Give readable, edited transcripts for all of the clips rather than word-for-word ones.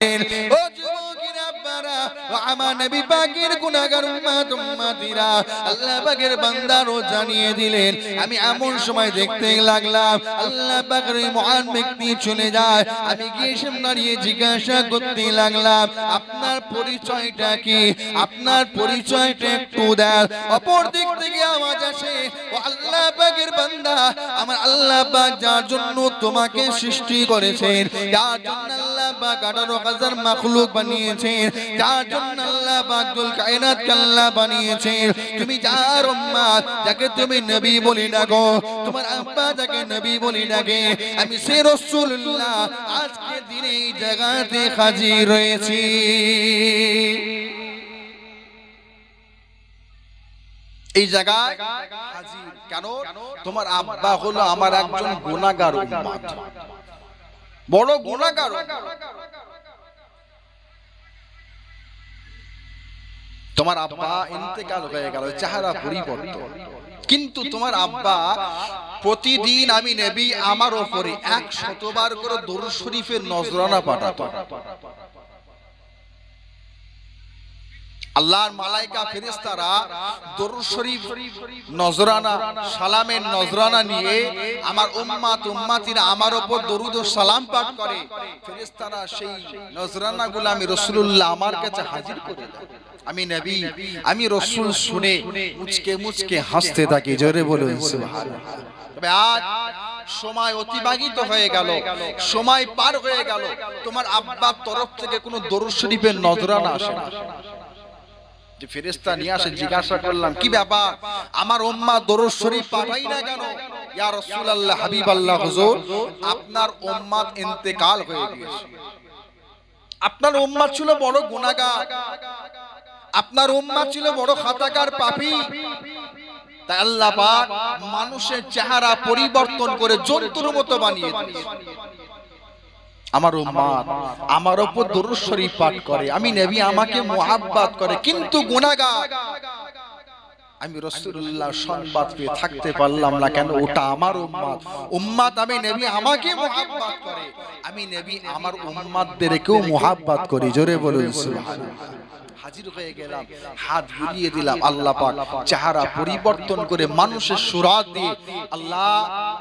ও যুবকেরা আপনারা ও আমার নবী পাকের গুনাহগার উম্মতিরা আল্লাহ পাকের বান্দারও জানিয়ে দিলেন। আমি এমন সময় দেখতে লাগলাম আল্লাহ পাকের মহান ব্যক্তি চলে যায়, আমি গিয়ে দাঁড়িয়ে জিজ্ঞাসা করতে লাগলাম আপনার পরিচয়টা কি, আপনার পরিচয়টা একটু দেন। অপর দিক থেকে আওয়াজ আসে ও আল্লাহ পাকের বান্দা, আমার আল্লাহ পাক যার জন্য তোমাকে সৃষ্টি করেছেন, যার জন্য আল্লাহ পাক 18,000 মাখলুক বানিয়েছেন, যার জন্য আল্লাহ পাক দুল কায়নাত আল্লাহ বানিয়েছেন, তুমি যার উম্মত, যাকে তুমি নবী বলি ডাকো, তোমার আব্বা যাকে নবী বলি ডাকে, আমি সে রাসূলুল্লাহ আজকে দিনে এই জায়গাতে হাজির হয়েছি। এই জায়গায় হাজির কেন? তোমার আব্বা হলো আমার একজন গুনাহগার উম্মত, বড় গুনাহগার। তোমার আব্বা ইন্তেকাল হয়ে গেল, চেহারা পরিবর্তন, কিন্তু তোমার আব্বা প্রতিদিন আমি নবী আমার উপরে 100 বার করে দরুদ শরীফের নজরানা পাঠাতো। আল্লাহর মালায়েকা ফেরেশতারা দরুদ শরীফ নজরানা, সালামের নজরানা নিয়ে আমার উম্মত উম্মতিরা আমার উপর দরুদ ও সালাম পাঠ করে। ফেরেশতারা সেই নজরানাগুলো আমি রাসূলুল্লাহ আমার কাছে হাজির করে দেয়। আমি নবী, আমি রাসূল শুনে মুচকে মুচকে হাসতে থাকি। জোরে বলুন সুবহানাল্লাহ। তবে আজ সময় অতিবাহিত হয়ে গেল, সময় পার হয়ে গেল, তোমার আব্বার তরফ থেকে কোনো দরুদ শরীফের নজরানা আসে না। যে ফেরেশতা নিয়ে আসে, জিজ্ঞাসা করলাম কি ব্যাপার, আমার উম্মত দরুদ শরীফ পাঠাই না কেন? ইয়া রাসূলুল্লাহ, হাবিবাল্লাহ, হুজুর আপনার উম্মত ইন্তেকাল হয়ে গিয়েছে। আপনার উম্মত ছিল বড় গুনাহগার, আপনার উম্মত ছিল বড় খাতাকার পাপী, তাই আল্লাহ পাক মানুষের চেহারা পরিবর্তন করে জন্তুর মতো বানিয়ে দিয়েছে। আমার উম্মত আমার উপর দরুদ শরীফ পাঠ করে, আমি নবী আমাকে মুহাব্বত করে, কিন্তু গুনাহগার। আমি রাসূলুল্লাহ সংবাদ পেয়ে থাকতে পারলাম না কেন? ওটা আমার উম্মত, উম্মত আমি নবী আমাকে মুহাব্বত করে, আমি নবী আমার উম্মতদেরকেও মুহাব্বত করি। জোরে বলুন সুবহানাল্লাহ। হাজির হয়ে গেলাম, হাত বুলিয়ে দিলাম, আল্লাহ পাক চেহারা পরিবর্তন করে মানুষের সুরাত দিয়ে আল্লাহ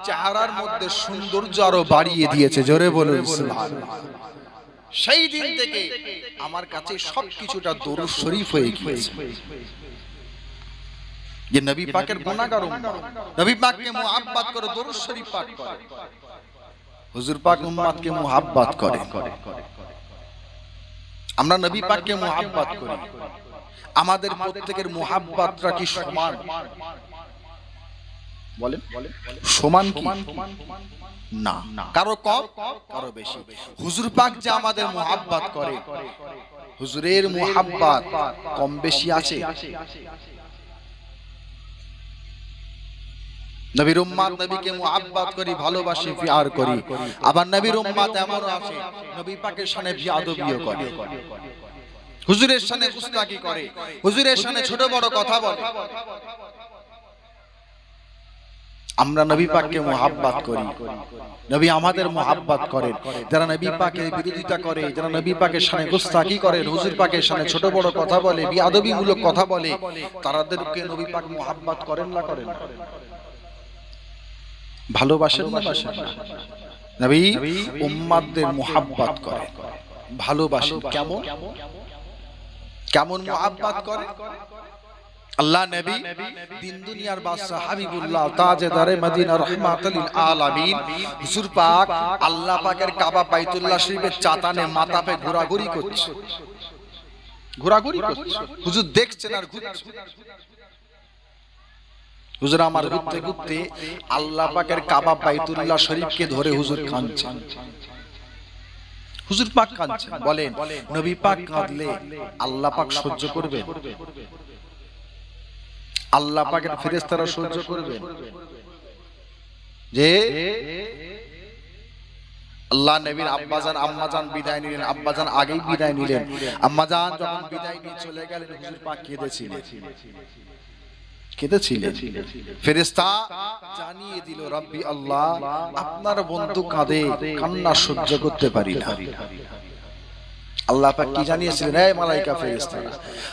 চেহারার মধ্যে সৌন্দর্য আরো বাড়িয়ে দিয়েছে। জোরে বলুন সুবহানাল্লাহ। সেই দিন থেকে আমার কাছে সবকিছুটা দরুদ শরীফ হয়ে গিয়েছে। যে নবী পাকের গুনাহগার উম্মত, নবী পাককে মুহাব্বত করে দরুদ শরীফ পাঠ করে, হুজুর পাক উম্মতকে মুহাব্বত করে। আমরা নবী পাককে মুহাব্বত করি, আমাদের প্রত্যেকের মুহাব্বতটা কি সমান? বলেন সমান কি? না, কারো কম কারো বেশি। হুজুর পাক যে আমাদের মুহাব্বত করে, হুজুরের মুহাব্বত কম বেশি আছে? নবীর উম্মত নবীকে মুহাব্বত করি, ভালোবাসি, প্যার করি। আবার নবীর উম্মত এমন আছে নবী পাকের শানে বিয়াদবিও করে, হুজুরের শানে গুস্তাখি করে, হুজুরের শানে ছোট বড় কথা বলে। আমরা নবী পাককে মুহাব্বত করি, নবী আমাদের মুহাব্বত করেন। যারা নবী পাকের বিরোধিতা করে, যারা নবী পাকের শানে গুস্তাখি করে, হুজুর পাকের শানে ছোট বড় কথা বলে, বিয়াদবিমূলক কথা বলে, তাদেরকে নবী পাক মুহাব্বত করেন না করেন? ভালোবাসেন না বাসেন না? নবী উম্মতদের মুহাব্বত করে, ভালোবাসেন। কেমন কেমন মুহাব্বত করে? আল্লাহ নবী দিন দুনিয়ার বাদশা হাবিবুল্লাহ তাজেদারে মদিনা রাহমাতুল লিল আলামিন হুজুর পাক আল্লাহ পাকের কাবা বাইতুল্লাহ শরীফের চাতানে মাথা পে ঘোরাঘুরি করছে, ঘোরাঘুরি করছে। হুজুর দেখছেন আর ঘুরছে। হুজুর আমার ঘুরতে ঘুরতে আল্লাহ পাকের কাবা বাইতুল্লাহ শরীফকে ধরে হুজুর কাঁদছেন, হুজুর পাক কাঁদছেন। বলেন নবী পাক কাঁদলে আল্লাহ পাক সহ্য করবেন? আল্লাহ পাকের ফেরেশতারা সহ্য করবেন? যে আল্লাহ নবীর আব্বাজান আম্মাজান বিদায় নিলেন, আব্বাজান আগেই বিদায় নিলেন, আম্মাজান যখন বিদায় নিয়ে চলে গেলেন হুজুর পাক কেঁদেছিলেন, কেঁদেছিলেন। ফেরেশতা জানিয়ে দিল রব্বি আল্লাহ আপনার বন্ধু কাঁদে, কান্না সহ্য করতে পারি না। আল্লাহ পাক কি জানিয়েছিলেন, হে মালায়েকা ফেরেশতারা,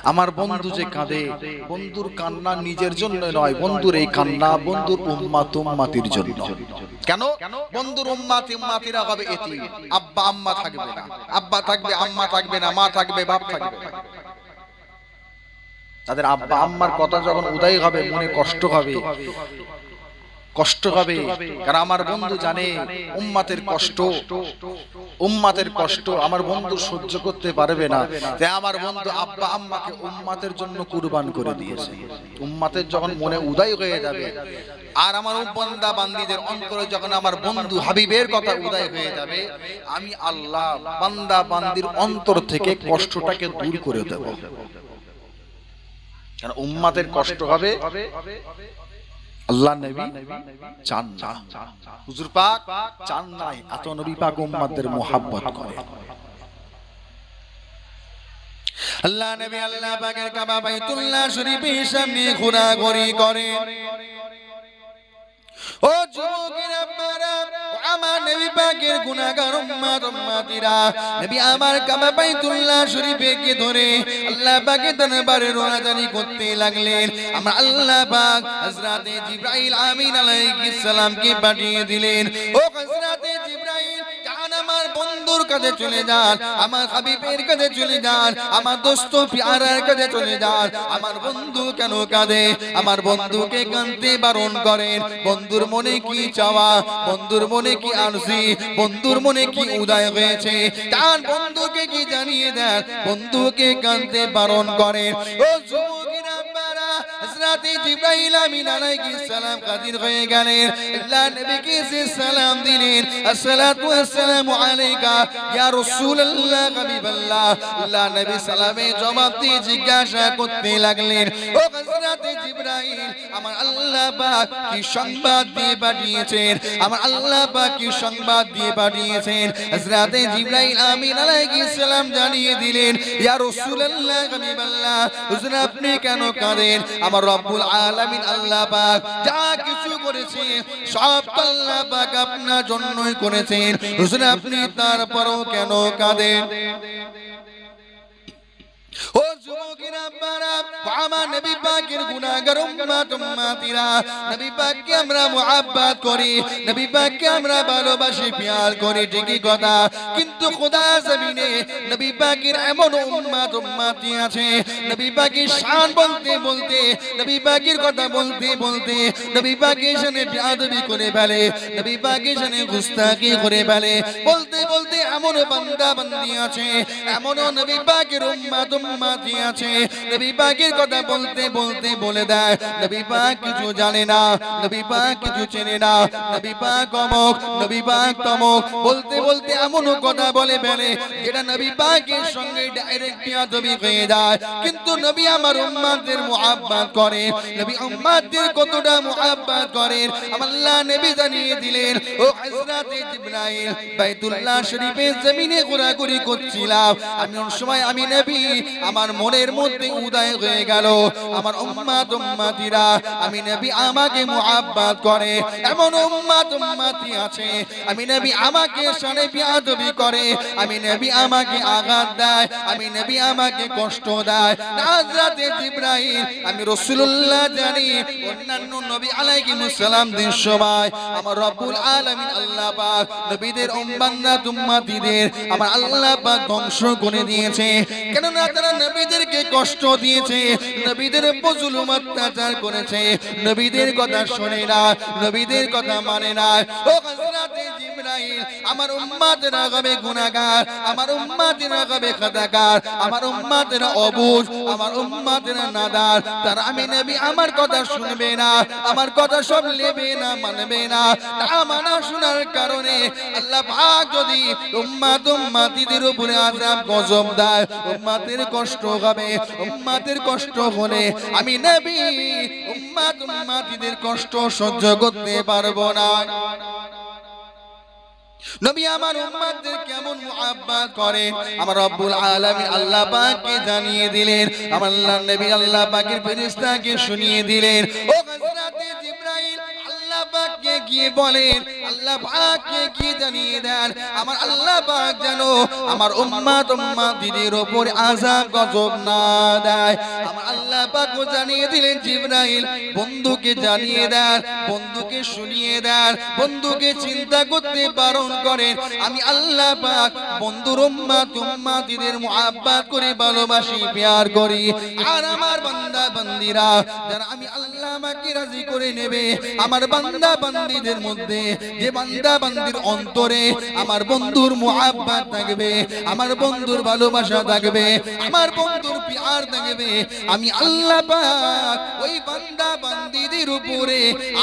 আমার বন্ধু যে কাঁদে, বন্ধুর কান্না নিজের জন্য নয়, বন্ধুর এই কান্না বন্ধুর উম্মত উম্মতির জন্য। কেন? বন্ধুর উম্মত উম্মতিরা হবে এতিম, আব্বা আম্মা থাকবে না, আব্বা থাকবে আম্মা থাকবে না, মা থাকবে বাপ থাকবে না। তাদের আব্বা আম্মার কথা যখন উদয় হবে মনে কষ্ট হবে, কষ্ট হবে। কারণ আমার বন্ধু জানে উম্মতের কষ্ট, উম্মতের কষ্ট আমার বন্ধু সহ্য করতে পারবে না। তাই আমার বন্ধু আব্বা আম্মাকে উম্মতের জন্য কুরবান করে দিয়েছে। উম্মতের যখন মনে উদয় হয়ে যাবে আর আমার বান্দা বান্দীদের অন্তরে যখন আমার বন্ধু হাবিবের কথা উদয় হয়ে যাবে, আমি আল্লাহ বান্দা বান্দির অন্তর থেকে কষ্টটাকে দূর করে দেব। কারণ উম্মতের কষ্ট হবে, আল্লাহ নবী চান না, হুজুর পাক চান নাই, এত নবী পাক উম্মতদের মুহাব্বত করে। আল্লাহ নবী আল্লাহ পাকের কাবা বাইতুল্লাহ শরীফের সামনে ঘোরাঘুরি করে। ও যুবকেরা আপনারা, আমার নবী পাকের গুনাহগার উম্মত উম্মতিরা নবী আমার কাবা বাইতুল্লাহ শরীফে কে ধরে আল্লাহ পাকের দরবারে রোনাজানি করতে লাগলেন। আমার আল্লাহ পাক হযরতে জিবরাইল আমিন আলাইহিস সালামকে পাঠিয়ে দিলেন। ও হযরতে জিবরাইল, জান আমার বন্ধুর কাছে চলে যান, আমার হাবিবের কাছে চলে যান, আমার দোস্ত প্যারার কাছে চলে যান। আমার বন্ধু কেন কাঁদে, আমার বন্ধুকে কাঁদতে বারণ করেন। বন্ধুর মনে কি চাওয়া, বন্ধুর মনে কি আরজি, বন্ধুর মনে কি উদয় হয়েছে, তার বন্ধুকে কি জানিয়ে দেন, বন্ধুকে কাঁদতে বারণ করেন। ও যুবকেরা আপনারা, হযরতে জিবরাইল আমিন আলাইহিস সালাম হাজির হয়ে গেলেন। আল্লাহ নবীকে সালাম দিলেন, আসসালাতু ওয়াসসালামু আলাইকা ইয়া রাসূলুল্লাহ হাবিবাল্লাহ। আল্লাহ নবী সালামে জবাব দিয়ে জিজ্ঞাসা করতে লাগলেন, ও হযরতে জিবরাইল, আমার আল্লাহ পাক কি সংবাদ দিয়ে পাঠিয়েছেন, আমার আল্লাহ পাক কি সংবাদ দিয়ে পাঠিয়েছেন? হযরতে জিবরাইল আমিন আলাইহিস সালাম জানিয়ে দিলেন, ইয়া রাসূলুল্লাহ হাবিবাল্লাহ, হুজুর আপনি কেন কাঁদেন? আমার রব্বুল আলামিন আল্লাহ পাক যা কিছু করেছে সব আল্লাহ পাক আপনার জন্যই করেছেন, হুজুর আপনি তারপরও কেন কাঁদেন? ও যুবকেরা আপনারা, আমার নবী পাকের গুনাহগার উম্মত উম্মতিরা, নবী পাককে আমরা মুহাব্বত করি, নবী পাককে আমরা ভালোবাসি, প্যার করি, ঠিকই কথা, কিন্তু খোদা জমিনে নবী পাকের এমন উম্মত উম্মতি আছে, নবী পাকের শান বলতে বলতে, নবী পাকের কথা বলতে বলতে নবী পাকের শানে বেয়াদবি করে ফেলে, নবী পাকের শানে গুস্তাখি করে ফেলে, বলতে বলতে এমন বান্দা বান্দি আছে, এমন নবী পাকের উম্মত উম্মতি আছে, নবী পাকের কথা বলতে বলতে বলে দেয় নবী পাক কিছু জানে না, নবী পাক কিছু চেনে না, নবী পাক অমুক, নবী পাক তমুক, বলতে বলতে এমন কথা বলে ফেলে যেটা নবী পাকের সঙ্গে ডাইরেক্ট বেয়াদবি হয়ে যায়। কিন্তু নবী আমার উম্মতদের মুহাব্বত করে, নবী উম্মতদের কতটা মুহাব্বত করেন আমার আল্লাহ নবী জানিয়ে দিলেন। ও হযরতে জিবরাইল বাইতুল্লাহ শরীফের জমিনে ঘোরাঘুরি করছিলাম, আমি ওই সময় আমি নবী আমার মনের মধ্যে উদয় হয়ে গেল, আমার উম্মত উম্মতিরা আমি নবী আমাকে মুহাব্বত করে, এমন উম্মত উম্মতি আছে আমি নবী আমাকে শানে বেয়াদবি করে, আমি নবী আমাকে আঘাত দেয়, আমি নবী আমাকে কষ্ট দেয়। হযরতে জিবরাইল আমি রাসূলুল্লাহ জানি অন্যান্য নবী আলাইহিস সালামদের সময় আমার রব্বুল আলামিন আল্লাহ পাক নবীদের উম্মাত উম্মতিদের আমার আল্লাহ পাক ধ্বংস করে দিয়েছে। কেন না তারা নবীদেরকে কষ্ট দিয়েছে, নবীদের উপর জুলুম অত্যাচার করেছে, নবীদের কথা শুনে না, নবীদের কথা মানে না। ও হযরতে জিবরাইল আমার উম্মতেরা হবে গুনাহগার, আমার উম্মতেরা হবে খাতাকার, আমার উম্মতেরা অবুঝ, আমার উম্মতেরা নাদার, তারা আমি নবী আমার কথা শুনবে না, আমার কথা সব নেবে না, মানবে না। তা মানা শোনার কারণে আল্লাহ পাক যদি উম্মত উম্মতিদের উপরে আযাব গজব দেয়, উম্মতের কষ্ট হবে, উম্মতের কষ্ট হলে আমি নবী উম্মত উম্মতিদের কষ্ট সহ্য করতে পারবো না। নবী আমার উম্মতদের কেমন মুহাব্বত করেন আমার রব্বুল আলামিন আল্লাহ পাককে জানিয়ে দিলেন, আমার আল্লাহ নবী আল্লাহ পাকের ফেরেশতাকে শুনিয়ে দিলেন। ও হযরতে জিবরাইল আল্লাহ পাককে গিয়ে বলেন, আল্লাহ পাককে কি জানিয়ে দেন, আমার আল্লাহ পাক যেন আমার উম্মত উম্মতিদের উপর আযাব গজব না দেয়। আমার আল্লাহ পাক জানিয়ে দিলেন জিবরাইল বন্ধুকে জানিয়ে দেন, বন্ধুকে শুনিয়ে দেন, বন্ধুকে চিন্তা করতে বারণ করেন। আমি আল্লাহ পাক বন্ধুর উম্মত উম্মতিদের মুহাব্বত করে ভালোবাসি, প্যার করি। আর আমার বান্দা বান্দীরা যারা আমি আল্লাহ আমাকে রাজি করে নেবে, আমার বান্দা বান্দীদের মধ্যে যে বান্দা বান্দীর অন্তরে আমার বন্ধুর মুহাব্বত থাকবে, আমার বন্ধুর ভালোবাসা থাকবে, আমার বন্ধুর প্যার থাকবে, আমি আল্লাহ পাক ওই বান্দা বান্দীদের উপরে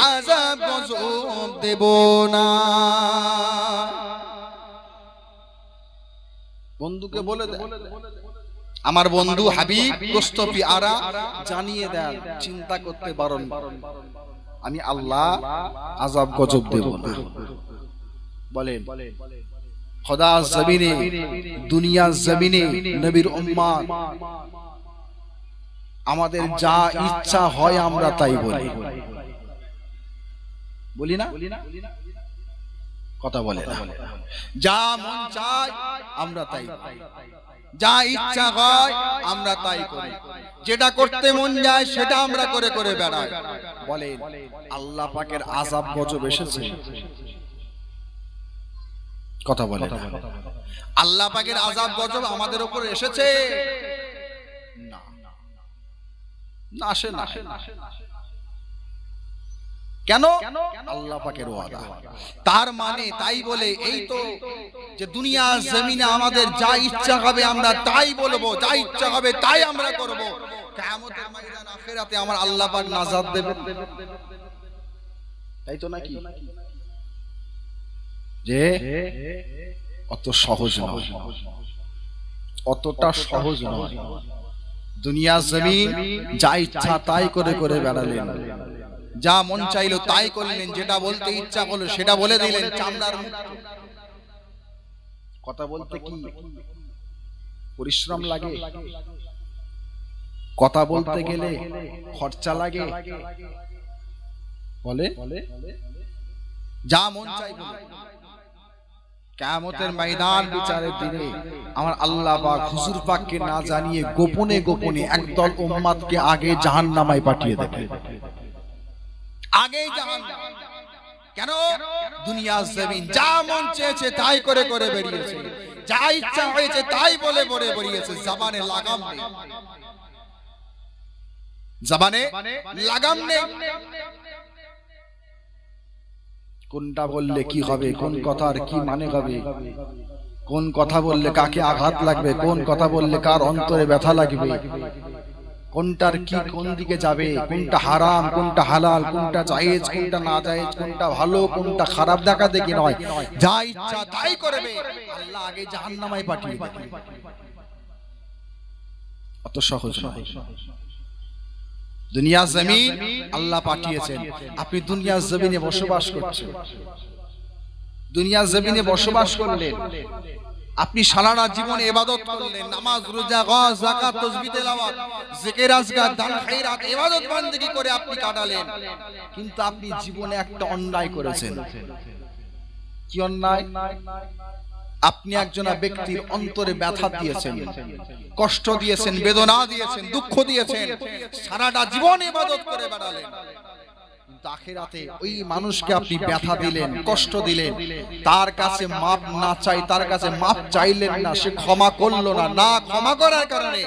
আযাব গজব দেব না। বন্ধুকে বলে দেন, আমার বন্ধু হাবিব দোস্ত পিয়ারা জানিয়ে দেন, চিন্তা করতে বারণ, আমি আল্লাহ আযাব গজব দেব না। বলেন খোদা জমিনে, দুনিয়া জমিনে নবীর উম্মত আমাদের যা ইচ্ছা হয় আমরা তাই বলি, বলি না? কথা বলে না। যা মন চায় আমরা তাই, যা ইচ্ছা হয় আমরা তাই করি, যেটা করতে মন যায় সেটা আমরা করে করে বেড়াই। বলেন আল্লাহ পাকের আযাব গজব এসেছে? কথা বলে না। আল্লাহ পাকের আযাব গজব আমাদের উপর এসেছে? না, না আসে না। কেন? আল্লাহ পাকের ওয়াদা। তার মানে তাই বলে এই তো যে দুনিয়া জমিনে আমাদের যা ইচ্ছা হবে আমরা তাই বলবো, যা ইচ্ছা হবে তাই আমরা করব, কিয়ামতের ময়দান আখিরাতে আমার আল্লাহ পাক নাজাত দেবেন, তাই তো নাকি? যে অত সহজ নয়, অতটা সহজ নয়। দুনিয়া জমিন যা ইচ্ছা তাই করে করে বেড়ালেন, যা মন চাইলো তাই করলেন, যেটা বলতে ইচ্ছা করলো সেটা বলে দিলেন, চামড়ার মুখ। কথা বলতে কি পরিশ্রম লাগে? কথা বলতে গেলে খরচা লাগে? বলে যা মন চাই বলে। কিয়ামতের ময়দান বিচারের দিনে আমার আল্লাহ পাক হুজুর পাককে না জানিয়ে গোপনে গোপনে একদল উম্মতকে আগে জাহান্নামায় পাঠিয়ে দেবে, আগেই জাহান্নাম। কেন? দুনিয়া জমিন যা মন চেয়েছে তাই করে করে বেরিয়েছে, যা ইচ্ছা হয়েছে তাই বলে বলে বেরিয়েছে। জবানে লাগাম নেই, জবানে লাগাম নেই। কোনটা বললে কি হবে, কোন কথার কি মানে হবে, কোন কথা বললে কাকে আঘাত লাগবে, কোন কথা বললে কার অন্তরে ব্যথা লাগবে, কোনটার কি কোন দিকে যাবে, কোনটা হারাম কোনটা হালাল, কোনটা জায়েজ কোনটা না জায়েজ, কোনটা ভালো কোনটা খারাপ দেখা দেখি নয়, যা ইচ্ছা তাই করবে। আল্লাহ আগে জাহান্নামায় পাঠিয়ে দেবে। অত সহজ নয়। দুনিয়া জমিন আল্লাহ পাঠিয়েছেন, আপনি দুনিয়া জমিনে বসবাস করছেন, দুনিয়া জমিনে বসবাস করলেন, আপনি সারাটা জীবনে ইবাদত করলেন, নামাজ রোজা হজ যাকাত তাসবিহ তেলাওয়াত জিকির আজকার দান খায়রাত ইবাদত বندگی করে আপনি কাটালেন, কিন্তু আপনি জীবনে একটা অন্যায় করেছেন। কি অন্যায়? আপনি একজন ব্যক্তির অন্তরে ব্যথা দিয়েছেন, কষ্ট দিয়েছেন, বেদনা দিয়েছেন, দুঃখ দিয়েছেন, সারাটা জীবন ইবাদত করে বেড়ালেন, কিন্তু আখিরাতে ওই মানুষকে আপনি ব্যথা দিলেন, কষ্ট দিলেন, তার কাছে মাপ না চাই, তার কাছে মাপ চাইলেন না, সে ক্ষমা করলো না, না ক্ষমা করার কারণে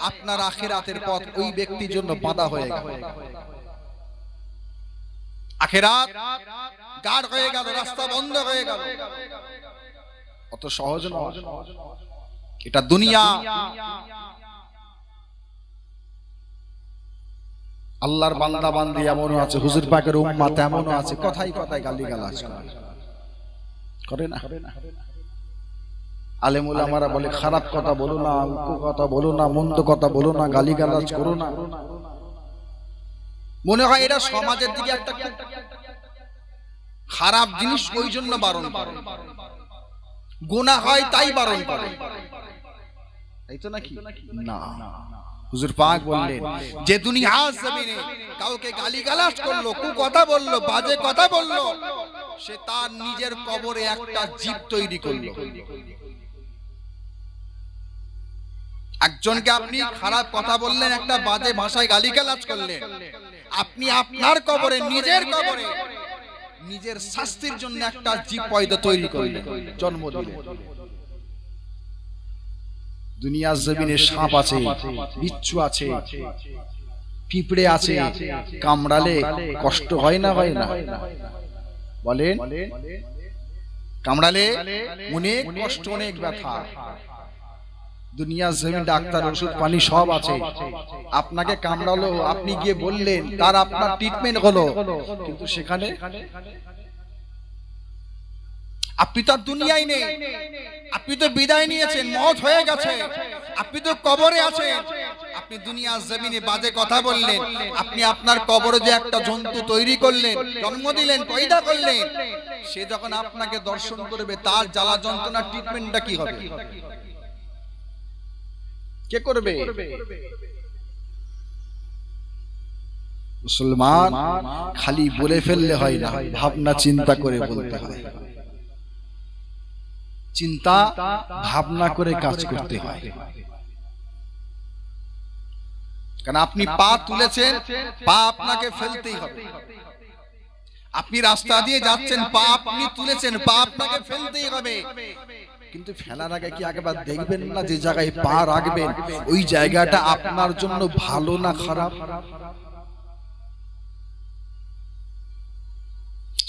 আপনার আখিরাতের পথ ওই ব্যক্তির জন্য বাধা হয়ে গেল, আখিরাত গাঢ় হয়ে গেল, রাস্তা বন্ধ হয়ে গেল। অত সহজ নয় এটা দুনিয়া। আল্লাহর বান্দা বান্দি এমনও আছে, হুজুর পাকের উম্মত এমনও আছে, কথাই কথাই গালিগালাজ করে না। আলেম উলামারা বলে খারাপ কথা বলো না, উল্টো কথা বলো না, মন্দ কথা বলো না, গালিগালাজ করো না। মনে হয় এটা সমাজের দিকে একটা খারাপ জিনিস, ওই জন্য বারণ করে। গুনাহ হয় তাই বারণ করে, তাই তো নাকি? না, হুজুর পাক বললেন যে দুনিয়া জমিনে কাউকে গালিগালাজ করলো, কু কথা বললো, বাজে কথা বললো, সে তার নিজের কবরে একটা জীব তৈরি করলো। একজনকে আপনি খারাপ কথা বললেন, একটা বাজে ভাষায় গালিগালাজ করলেন, আপনি আপনার কবরে, নিজের কবরে নিজের শাস্তির জন্য একটা জীব পয়দা তৈরি করলেন, জন্ম দিলেন। দুনিয়ার জমিনে সাপ আছে, বিচ্ছু আছে, পিঁপড়ে আছে, কামড়ালে কষ্ট হয় না হয় না বলেন? কামড়ালে অনেক কষ্ট, অনেক ব্যথা। দুনিয়ার জমিন ডাক্তার, ওষুধ পানি সব আছে। আপনাকে কামড়ালো, আপনি গিয়ে বললেন, তার আপনার ট্রিটমেন্ট হলো, কিন্তু সেখানে আপনি তো দুনিয়ায় নেই, আপনি তো বিদায় নিয়েছেন, মওত হয়ে গেছে, আপনি তো কবরে আছেন। আপনি দুনিয়ার জমিনে বাজে কথা বললেন, আপনি আপনার কবরে যে একটা জন্তু তৈরি করলেন, জন্ম দিলেন, পয়দা করলেন, সে যখন আপনাকে দর্শন করবে, তার জ্বালা যন্ত্রণার ট্রিটমেন্টটা কি হবে? কে করবে? মুসলমান খালি বলে ফেললে হয় না, ভাবনা চিন্তা করে বলতে হয়। চিন্তা ভাবনা করে কাজ করতে হয়। কারণ আপনি পা তুলেছেন, পা আপনাকে ফেলতেই হবে। আপনি রাস্তা দিয়ে যাচ্ছেন, পা আপনি তুলেছেন, পা আপনাকে ফেলতেই হবে। কিন্তু ফেলার আগে কি একবার দেখবেন না যে জায়গায় পা রাখবেন ওই জায়গাটা আপনার জন্য ভালো না খারাপ?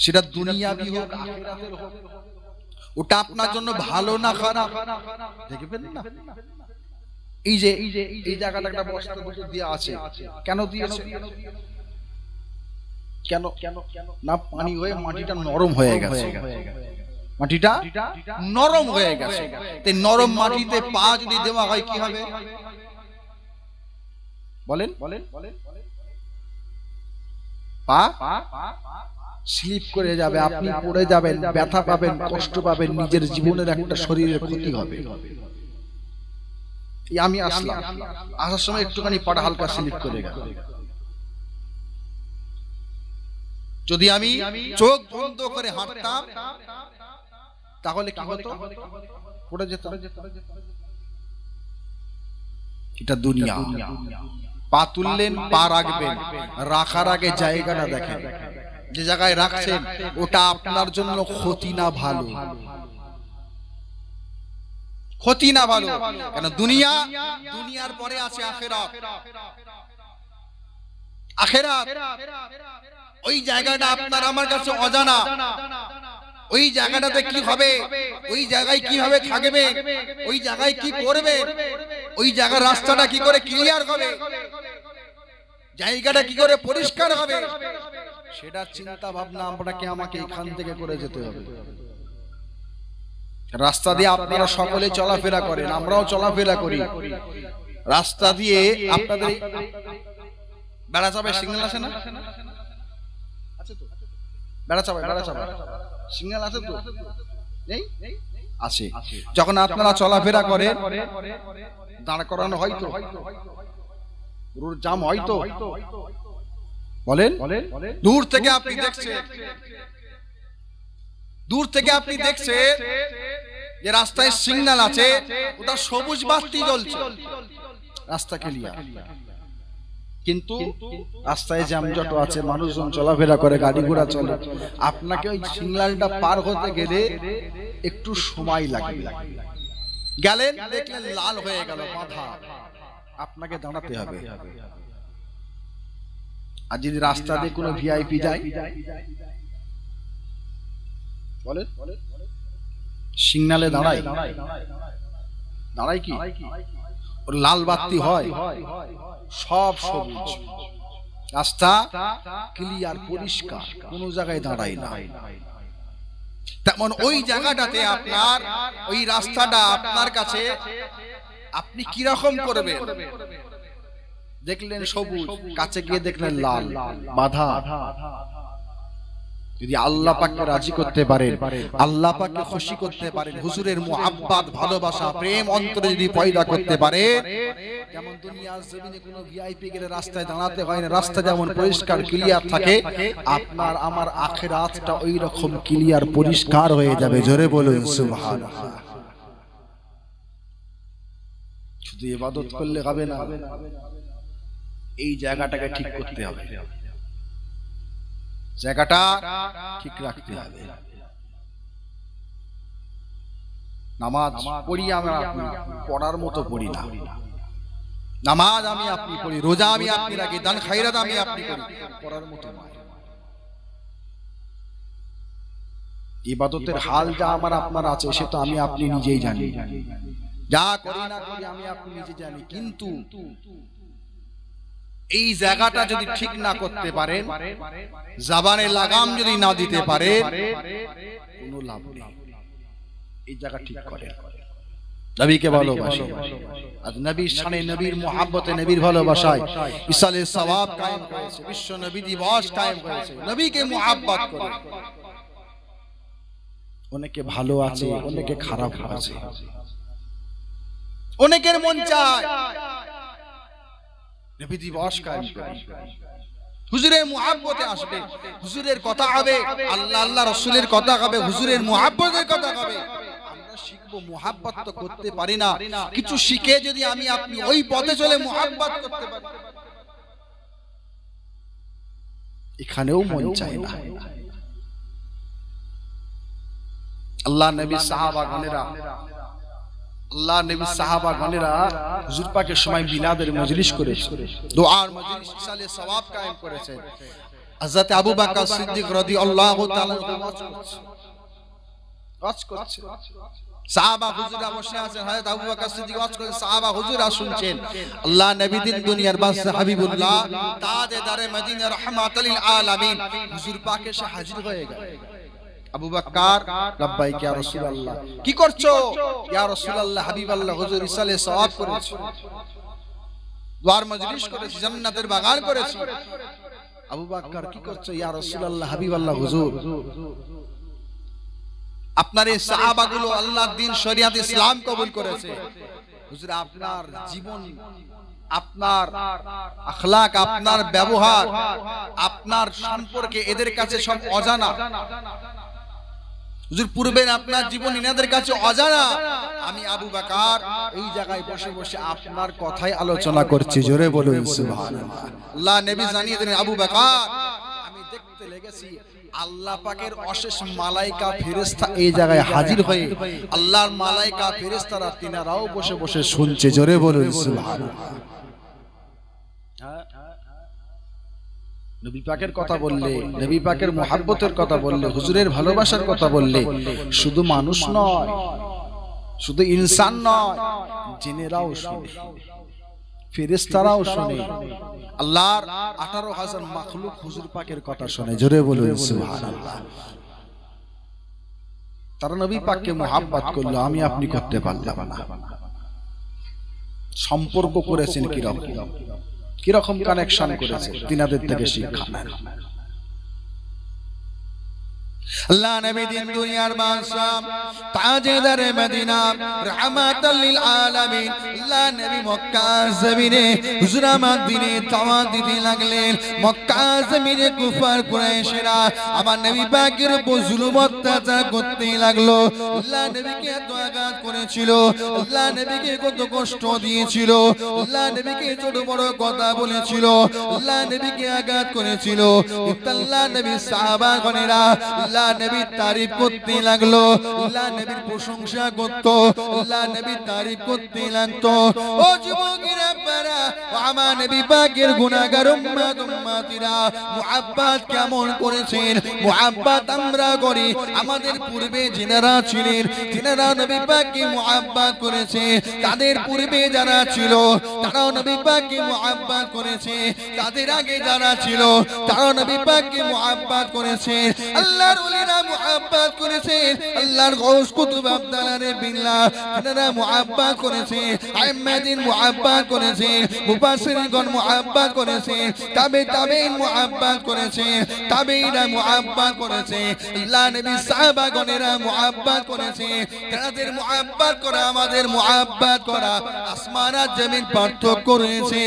সেটা দুনিয়াবি হোক, আখিরাতের হোক, ওটা আপনার জন্য ভালো না খারাপ দেখবেন না। এই যে এই জায়গাটা একটা বস্তা দেওয়া আছে, কেন দিয়েছে? কেন না? পানি হয়ে মাটিটা নরম হয়ে গেছে, মাটিটা নরম হয়ে গেছে। তাই নরম মাটিতে পা যদি দেওয়া হয় কি হবে বলেন? পা স্লিপ করে যাবে, আপনি পড়ে যাবেন, ব্যথা পাবেন, কষ্ট পাবেন, নিজের জীবনের একটা শরীরের ক্ষতি হবে। আমি আসলাম, আসার সময় একটুখানি পাটা হালকা স্লিপ করে গেল। যদি আমি চোখ বন্ধ করে হাঁটতাম তাহলে কি হতো? পড়ে যেতাম। এটা দুনিয়া। পা তুললেন, পা রাখবেন, রাখার আগে জায়গাটা দেখেন, যে জায়গায় রাখছেন ওটা আপনার জন্য ক্ষতি না ভালো? ক্ষতি না ভালো? কেন? দুনিয়ার পরে আছে আখিরাত। আখিরাত ওই জায়গাটা আপনার আমার কাছে অজানা। ওই জায়গাটাতে কি হবে, ওই জায়গায় কিভাবে থাকবে, ওই জায়গায় কি করবে, ওই জায়গার রাস্তাটা কি করে ক্লিয়ার হবে, জায়গাটা কি করে পরিষ্কার হবে, সেটা চিন্তা ভাবনা আপনাকে আমাকে এখান থেকে করে যেতে হবে। রাস্তা দিয়ে আপনারা সকলে চলাফেরা করেন, আমরাও চলাফেরা করি। রাস্তা দিয়ে আপনাদের বেড়া চাপে সিগন্যাল আছে না? বেড়া চাপে সিগন্যাল আছে তো? নেই? আছে। যখন আপনারা চলাফেরা করেন, দাঁড় করানো হয়তো, রোড জাম হয়তো, বলেন? দূর থেকে আপনি দেখছেন যে রাস্তায় সিগন্যাল আছে, ওটা সবুজ বাতি জ্বলছে, রাস্তা ক্লিয়ার। কিন্তু রাস্তায় যানজট আছে, মানুষজন চলাফেরা করে, গাড়ি ঘোড়া চলে, আপনাকে ওই সিগন্যালটা পার হতে গেলে একটু সময় লাগবে। গেলেন, দেখলেন লাল হয়ে গেল মাথা, আপনাকে দাঁড়াতে হবে। আর যদি রাস্তা দিয়ে কোনো ভিআইপি যায়, বলে সিগন্যালে দাঁড়ায় কি ওর লাল বাতি হয়, সব সবুজ, রাস্তা ক্লিয়ার পরিষ্কার, কোন জায়গায় দাঁড়ায় না। তেমন ওই জায়গাটাতে আপনার ওই রাস্তাটা আপনার কাছে আপনি কিরকম করবেন? দেখলেন সবুজ, কাছে গিয়ে দেখলেন লাল, বাধা। যদি আল্লাহ পাককে রাজি করতে পারেন, আল্লাহ পাককে খুশি করতে পারেন, হুজুরের মুহাব্বত ভালোবাসা প্রেম অন্তরে যদি পয়দা করতে পারেন, যেমন দুনিয়ার জমিনে কোনো ভিআইপি গেলে রাস্তায় দাঁড়াতে হয় না, রাস্তা যেমন পরিষ্কার ক্লিয়ার থাকে, আপনার আমার আখিরাতটা ওই রকম ক্লিয়ার পরিষ্কার হয়ে যাবে। জোরে বলুন সুবহানাল্লাহ। শুধু ইবাদত করলে হবে না, এই জায়গাটাকে ঠিক করতে হবে, জায়গাটা ঠিক রাখতে হবে। নামাজ পড়ি আমরা, পড়ার মতো পড়ি না। নামাজ আমি আপনি পড়ি, রোজা আমি আপনি রাখি, দান খায়রাত আমি আপনি করি, পড়ার মতো নয়। ইবাদতের হাল যা আমার আপনার আছে সে তো আমি আপনি নিজেই জানি, যা করি না করি আমি আপনি নিজে জানি। কিন্তু এই জায়গাটা যদি ঠিক না করতে পারেন, জবানে লাগাম যদি না দিতে পারেন, কোনো লাভ নেই। এই জায়গা ঠিক করেন, নবীকে ভালোবাসেন, আর নবীর শানে, নবীর মুহাব্বতে, নবীর ভালোবাসায় ইসালে সওয়াব কায়েম করেছে, বিশ্ব নবী দিবস কায়েম করেছে। নবীকে মুহাব্বত করে। অনেকে ভালো আছে, অনেকে খারাপ আছে, অনেকের মন চায় নবী দিবস কায়েম করে, হুজুরের মুহাব্বতে আসবে, হুজুরের কথা হবে, আল্লাহ আল্লাহ রাসূলের কথা হবে, হুজুরের মুহাব্বতের কথা হবে। আমরা শিখবো, মুহাব্বত তো করতে পারি না, কিছু শিখে যদি আমি আপনি ওই পথে চলে মুহাব্বত করতে পারি, এখানেও মন চায় না। আল্লাহ নবী সাহাবাগণেরা, আল্লাহ নবী সাহাবাগণেরা হুজুর পাকের সময় মিলাদের মজলিস করেছে, দোয়ার মজলিস, ইসালে সওয়াব কায়েম করেছেন। হযরত আবু বকর সিদ্দিক রাদিয়াল্লাহু তাআলা ওয়াজ করছে, সাহাবা হুজুরা বসে আছেন, হযরত আবু বকর সিদ্দিক ওয়াজ করেন, সাহাবা হুজুরা শুনছেন। আল্লাহ নবী দিন দুনিয়ার বাদশা হাবিবুল্লাহ তাজদারে মদিনা রাহমাতুল লিল আলামিন হুজুর পাকে এসে হাজির হয়ে গেল। আবু বকর লব্বাইক ইয়া রাসূলুল্লাহ, কি করছো? ইয়া রাসূলুল্লাহ, হাবিবাল্লাহ হুজুর ইসালে সওয়াব করেছে, দোয়ার মজলিস করেছে, জান্নাতের বাগান করেছে। আবু বকর, কি করছো? ইয়া রাসূলুল্লাহ, হাবিবাল্লাহ হুজুর, আপনার এই সাহাবাগুলো আল্লাহর দ্বীন শরিয়ত ইসলাম কবুল করেছে, হুজুর আপনার জীবন, আপনার আখলাক, আপনার ব্যবহার, আপনার সম্পর্কে এদের কাছে সব অজানা। হুজুর পূর্বের আপনার জীবন ইনাদের কাছে অজানা। আমি আবু বকর এই জায়গায় বসে বসে আপনার কথাই আলোচনা করছি। জোরে বলুন সুবহানাল্লাহ। আল্লাহ নবী জানিয়ে দিলেন, আবু বকর আমি দেখতে লেগেছি আল্লাহ পাকের অশেষ মালাইকা ফেরেশতা এই জায়গায় হাজির হয়ে, আল্লাহর মালাইকা ফেরেশতারা তিনারাও বসে বসে শুনছে। জোরে বলুন সুবহানাল্লাহ। নবী পাকের কথা বললে, নবী পাকের মুহাব্বতের কথা বললে, হুজুরের ভালোবাসার কথা বললে, শুধু মানুষ নয়, শুধু ইনসান নয়, জিনেরাও শুনে, ফেরেশতারাও শুনে, আল্লাহর 18,000 মাখলুক হুজুর পাকের কথা শুনে। জোরে বলুন সুবহানাল্লাহ। তারা নবী পাককে মুহাব্বত করলো, আমি আপনি করতে পারলাম না। সম্পর্ক করেছেন কিরকম, কিরকম কানেকশন করেছে, তিনাদের থেকে শিক্ষা নেন। আল্লাহ নবী দিন দুনিয়ার বাদশা তাজদারে মদিনা রাহমাতাল লিল আলামিন, আল্লাহ নবী মক্কা জমিনে হুজুর আমার দিনে দাওয়াত দিতে লাগলেন। মক্কা জমিনে কুফার কুরাইশরা আমার নবী পাকের উপর জুলুম অত্যাচার করতে লাগলো। আল্লাহ নবীকে এত আঘাত করেছিল, আল্লাহ নবীকে কত কষ্ট দিয়েছিল, আল্লাহ নবীকে ছোট বড় কথা বলেছিল, আল্লাহ নবীকে আঘাত করেছিল। আল্লাহ নবী সাহাবাগণেরা আল্লাহ নবীর তারিফ করতে লাগলো, আল্লাহ নবীর প্রশংসা করত, আল্লাহ নবীর তারিফ করতে লাগতো। ও যুবকেরা, আপনারা আমার নবী পাকের গুনাহগার উম্মতিরা মুহাব্বত কেমন করেছেন, মুহাব্বত আমরা করি। আমাদের পূর্বে যিনারা ছিলেন তিনারা নবী পাককে মুহাব্বত করেছে, তাদের পূর্বে যারা ছিল তারাও নবী পাককে মুহাব্বত করেছে, তাদের আগে যারা ছিল তারাও নবী পাককে মুহাব্বত করেছে। আল্লাহর ওলিরা মুহাব্বত করেছেন, আল্লাহর গৌস কুতুব আব্দালারে বিল্লাহ তিনারা মুহাব্বত করেছে, আইম্মাদিন মুহাব্বত করেছে, মুফাসসিরিনগণ মুহাব্বত করেছে, তাবে তাবেঈন মুহাব্বত করেছে, তাবেঈরা মুহাব্বত করেছে, আল্লাহ নবী সাহাবাগণেরা মুহাব্বত করেছে। তাদের মুহাব্বত করা আমাদের মুহাব্বত করা আসমান আর জমিন পার্থক্য রয়েছে।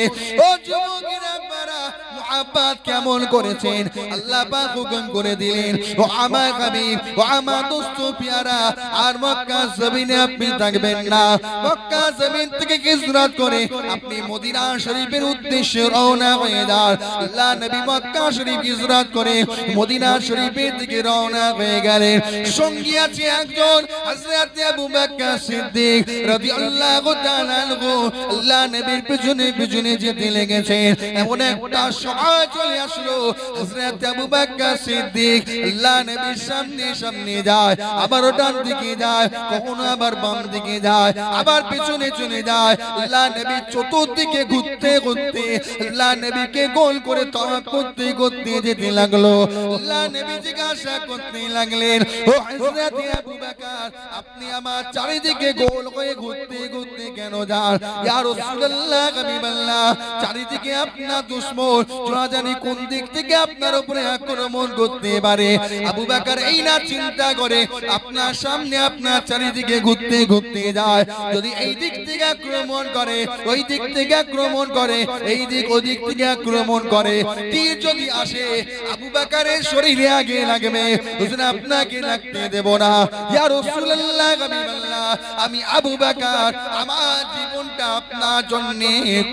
ও যুবকেরা আপনারা মুহাব্বত কেমন করেছেন আল্লাহ পাক হুকুম করে দিলেন, ও আমার হাবিব, ও আমার দোস্ত পিয়ারা, আর মক্কা জমিনে আপনি থাকবেন না। মক্কা জমিন থেকে হিজরত করে আপনি মদিনা শরীফের উদ্দেশ্যে রওনা হয়ে যান। আল্লাহ নবী মক্কা শরীফ হিজরত করে মদিনা শরীফের দিকে রওনা হয়ে গেলেন। সঙ্গী আছে একজন হযরত আবু বকর সিদ্দিক রাদিয়াল্লাহু তাআলা আনহু। আল্লাহ নবীর পিছনে পিছনে যেতে লেগেছেন। এমন একটা সময় চলে আসলো হযরত আবু বকর সিদ্দিক আল্লাহ নবীর সামনে সামনে যায়, আবার ডান দিকে যায়, কখনো আবার বাম দিকে যায়, আবার পিছনে চলে যায়। আল্লাহ নবী চতুর্দিকে ঘুরতে ঘুরতে আল্লাহ নবীকে গোল করে তাওয়াফ করতে করতে যেতে লাগলো। আল্লাহ নবী জিজ্ঞাসা করতে লাগলেন, ও হযরত আবু বকর, আপনি আমার চারিদিকে গোল হয়ে ঘুরতে ঘুরতে কেন যান? ইয়া রাসূলুল্লাহ, হাবিবাল্লাহ, চারিদিকে আপনার দুশমন, না জানি কোন দিক থেকে আপনার উপরে আক্রমণ করতে পারে। আবু বকর এই না চিন্তা করে আপনার সামনে আপনার চারিদিকে ঘুরতে ঘুরতে যায়। যদি এই দিক থেকে আক্রমণ করে, ওই দিক থেকে আক্রমণ করে, এই দিক ওদিক থেকে আক্রমণ করে, তীর যদি আসে আবু বকরের শরীরে আগে লাগবে, হুজুর আপনাকে লাগতে দেব না। ইয়া রাসূলুল্লাহ, হাবিবাল্লাহ, আমি আবু বকর আমার জীবনটা আপনার জন্য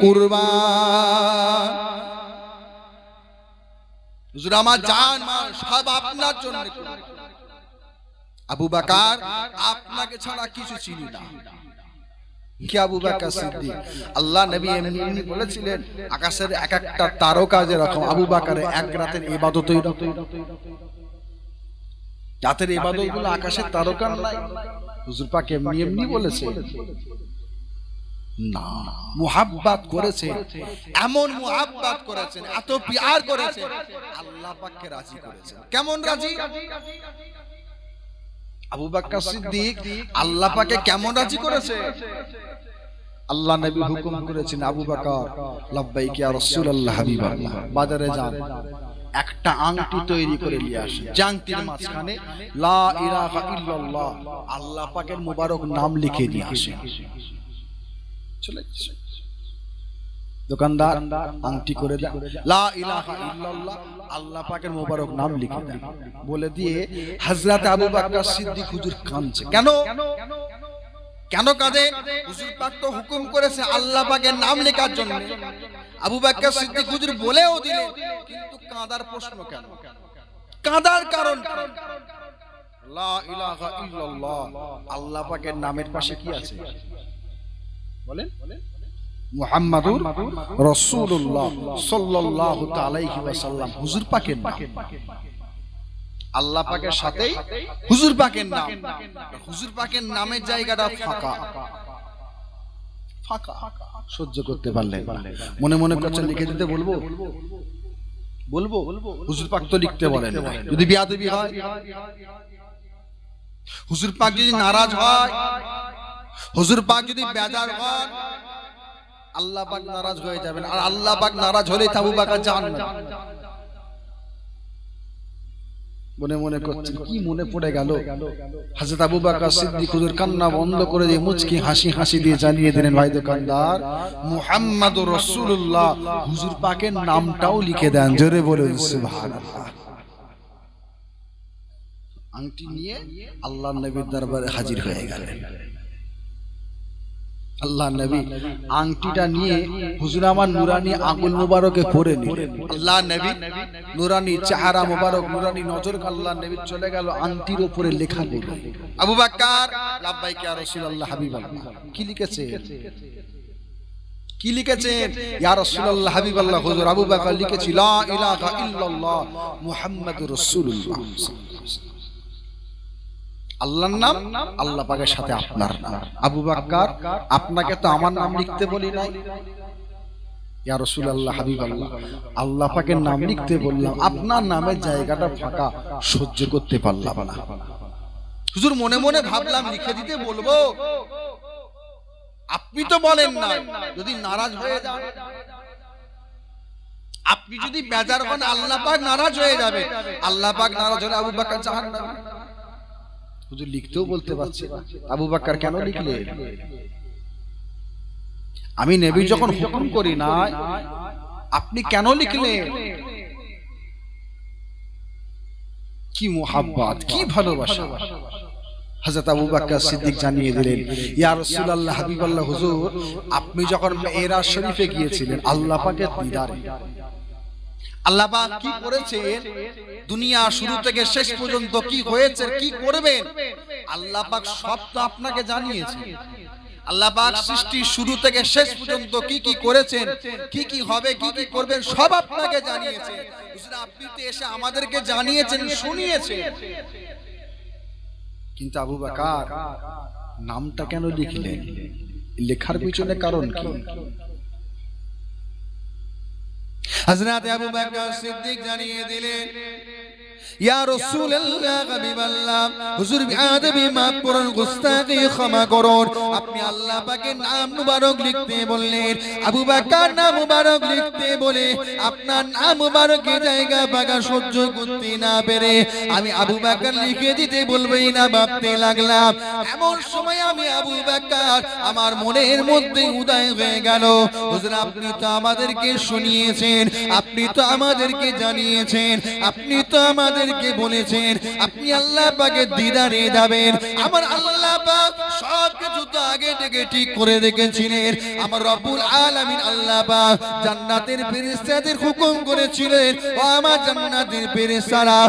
কুরবান। হুজুর আমার জান মাল সব আপনার জন্য কুরবান। আবু বকর আপনাকে ছাড়া কিছু চিনি না। কি আবু বকর সিদ্দিক? আল্লাহ নবী এমনি বলেছিলেন আকাশের এক একটা তারকা যেরকম আবু বকরের এক রাতের ইবাদতই রকম। রাতের ইবাদতগুলো আকাশের তারকার নাই। হুজুর পাক এমনি এমনি বলেছে না, মুহাব্বত করেছে, এমন মুহাব্বত করেছেন, এত প্যার করেছেন, আল্লাহ পাককে রাজি করেছেন। কেমন রাজি? আবু বকর সিদ্দিক আল্লাহ পাকে কেমন রাজি করেছে? আল্লাহ নবী হুকুম করেছেন, আবু বকর লাব্বাইক ইয়া রাসূলুল্লাহ, হাবিবাল্লাহ, বাজারে যান, একটা আংটি তৈরি করে নিয়ে আসেন। জাংটির মাঝখানে লা ইলাহা ইল্লাল্লাহ আল্লাহ পাকের মুবারক নাম লিখে নিয়ে আসেন। চলে যাচ্ছে দোকানদার, আংটি করে দেন, লা ইলাহা ইল্লাল্লাহ আল্লাহ পাকের মুবারক নাম লিখে দেন। বলে দিয়ে হযরত আবু বকর সিদ্দিক হুজুর কাঁদছে। কেন কেন কাঁদে? হুজুর পাক তো হুকুম করেছে আল্লাহ পাকের নাম লেখার জন্য। আবু বকর সিদ্দিক হুজুর বলেও দিলেন, কিন্তু কাঁদার প্রশ্ন কেন? কাঁদার কারণ লা ইলাহা ইল্লাল্লাহ আল্লাহ পাকের নামের পাশে কি আছে বলেন? মুহাম্মাদুর রাসূলুল্লাহ সাল্লাল্লাহু আলাইহি ওয়াসাল্লাম হুজুর পাকের নাম। আল্লাহ পাকের সাথেই হুজুর পাকের নাম। হুজুর পাকের নামের জায়গাটা ফাঁকা ফাঁকা, সহ্য করতে পারলেন না। মনে মনে করছেন লিখে দিতে বলবো বলবো হুজুর পাক তো লিখতে বলেন না। যদি বিয়াদবি হয়, হুজুর পাক যদি নারাজ হয়, হুজুর পাক যদি বেজার হয়, আল্লাহ পাক নারাজ হয়ে যাবেন। আর আল্লাহ পাক নারাজ হলেই আবু বকর জাহান্নামে। মনে মনে করছেন, কি মনে পড়ে গেল হযরত আবু বকর সিদ্দিক হুজুর কান্না বন্ধ করে দিয়ে মুচকি হাসি হাসি দিয়ে জানিয়ে দিলেন, ভাই দোকানদার, মুহাম্মাদুর রাসূলুল্লাহ হুজুর পাকের নামটাও লিখে দেন। জোরে বলুন সুবহানাল্লাহ। আংটি নিয়ে আল্লাহর নবীর দরবারে হাজির হয়ে গেলেন। আল্লাহ নবী আংটিটা নিয়ে হুজুর আমার নুরানি আঙ্গুল মুবারকে পরে নিলেন। আল্লাহ নবী নুরানি চেহারা মুবারক, নুরানি নজর আল্লাহ নবী চলে গেল আংটির উপরে লেখা গুলো। আবু বকর লাব্বাইক ইয়া রাসূলুল্লাহ, হাবিবাল্লাহ। কি লিখেছে? কি লিখেছেন? ইয়া রাসূলুল্লাহ, হাবিবাল্লাহ। হুজুর আবু বকর লিখেছে লা ইলাহা ইল্লাল্লাহ মুহাম্মাদুর রাসূলুল্লাহ। আল্লাহর নাম, আল্লাহ পাকের সাথে আপনার নাম। আবু বকর, আপনাকে তো আমার নাম লিখতে বলি নাই। ইয়া রাসূলুল্লাহ, হাবিবাল্লাহ, আল্লাহ পাকের নাম লিখতে বললাম, আপনার নামের জায়গাটা ফাঁকা, সহ্য করতে পারলাম না। হুজুর মনে মনে ভাবলাম লিখে দিতে বলবো, আপনি তো বলেন না, যদি নারাজ হয়ে যান আপনি যদি বেজার হন আল্লাহ পাক নারাজ হয়ে যাবে। আল্লাহ পাক নারাজ হলে আবু বকর জাহান্নামে। হুজুর লিখতেও বলতে পারছি না, আবু বকর কেন লিখলে? আমি নবী যখন হুকুম করি না, আপনি কেন লিখলেন? কি মুহাব্বত, কি ভালোবাসা। হযরত আবু বকর সিদ্দিক জানিয়ে দিলেন, ইয়া রাসূলুল্লাহ, হাবিবাল্লাহ হুজুর, আপনি যখন মেরাজ শরীফে গিয়েছিলেন আল্লাহ পাকের দিদারে, আল্লাহ পাক কি করেছেন, দুনিয়া শুরু থেকে শেষ পর্যন্ত কি হয়েছে, কি করবেন, আল্লাহ পাক সব তো আপনাকে জানিয়েছেন। আল্লাহ পাক সৃষ্টি শুরু থেকে শেষ পর্যন্ত কি কি করেছেন, কি কি হবে, কি কি করবেন, সব আপনাকে জানিয়েছেন। আপনি তো এসে আমাদেরকে জানিয়েছেন, শুনিয়েছেন। কিন্তু আবু বকর নামটা কেন লিখলেন? লেখার পিছনে কারণ কি? হযরত আবু বকর সিদ্দিক জানিয়ে দিলেন, ইয়া রাসূলুল্লাহ, হাবিবাল্লাহ হুজুর, বিআদবি মাফ করুন, গুস্তাখি ক্ষমা করুন। আপনি আল্লাহ পাকের নাম মুবারক লিখতে বললেন, আবু বকর নাম মুবারক লিখতে বলে আপনার নাম মুবারকের জায়গা পাকা সহ্য করতে না পেরে আমি আবু বকর লিখে দিতে বলবেই না ভাবতে লাগলাম। এমন সময় আমি আবু বকর আমার মনের মধ্যে উদয় হয়ে গেল, হুজুর আপনি তো আমাদেরকে শুনিয়েছেন, আপনি তো আমাদেরকে জানিয়েছেন, আপনি তো আমাদের বলেছেন আপনি আল্লাহ পাকের দিদারে যাবেন। আমার আল্লাহ পাক সবকিছু তো আগে থেকে ঠিক করে রেখেছিলেন। আমার রব্বুল আলামিন আল্লাহ পাক জান্নাতের ফেরেশতাদের হুকুম করেছিলেন, ও আমার জান্নাতের ফেরেশতারা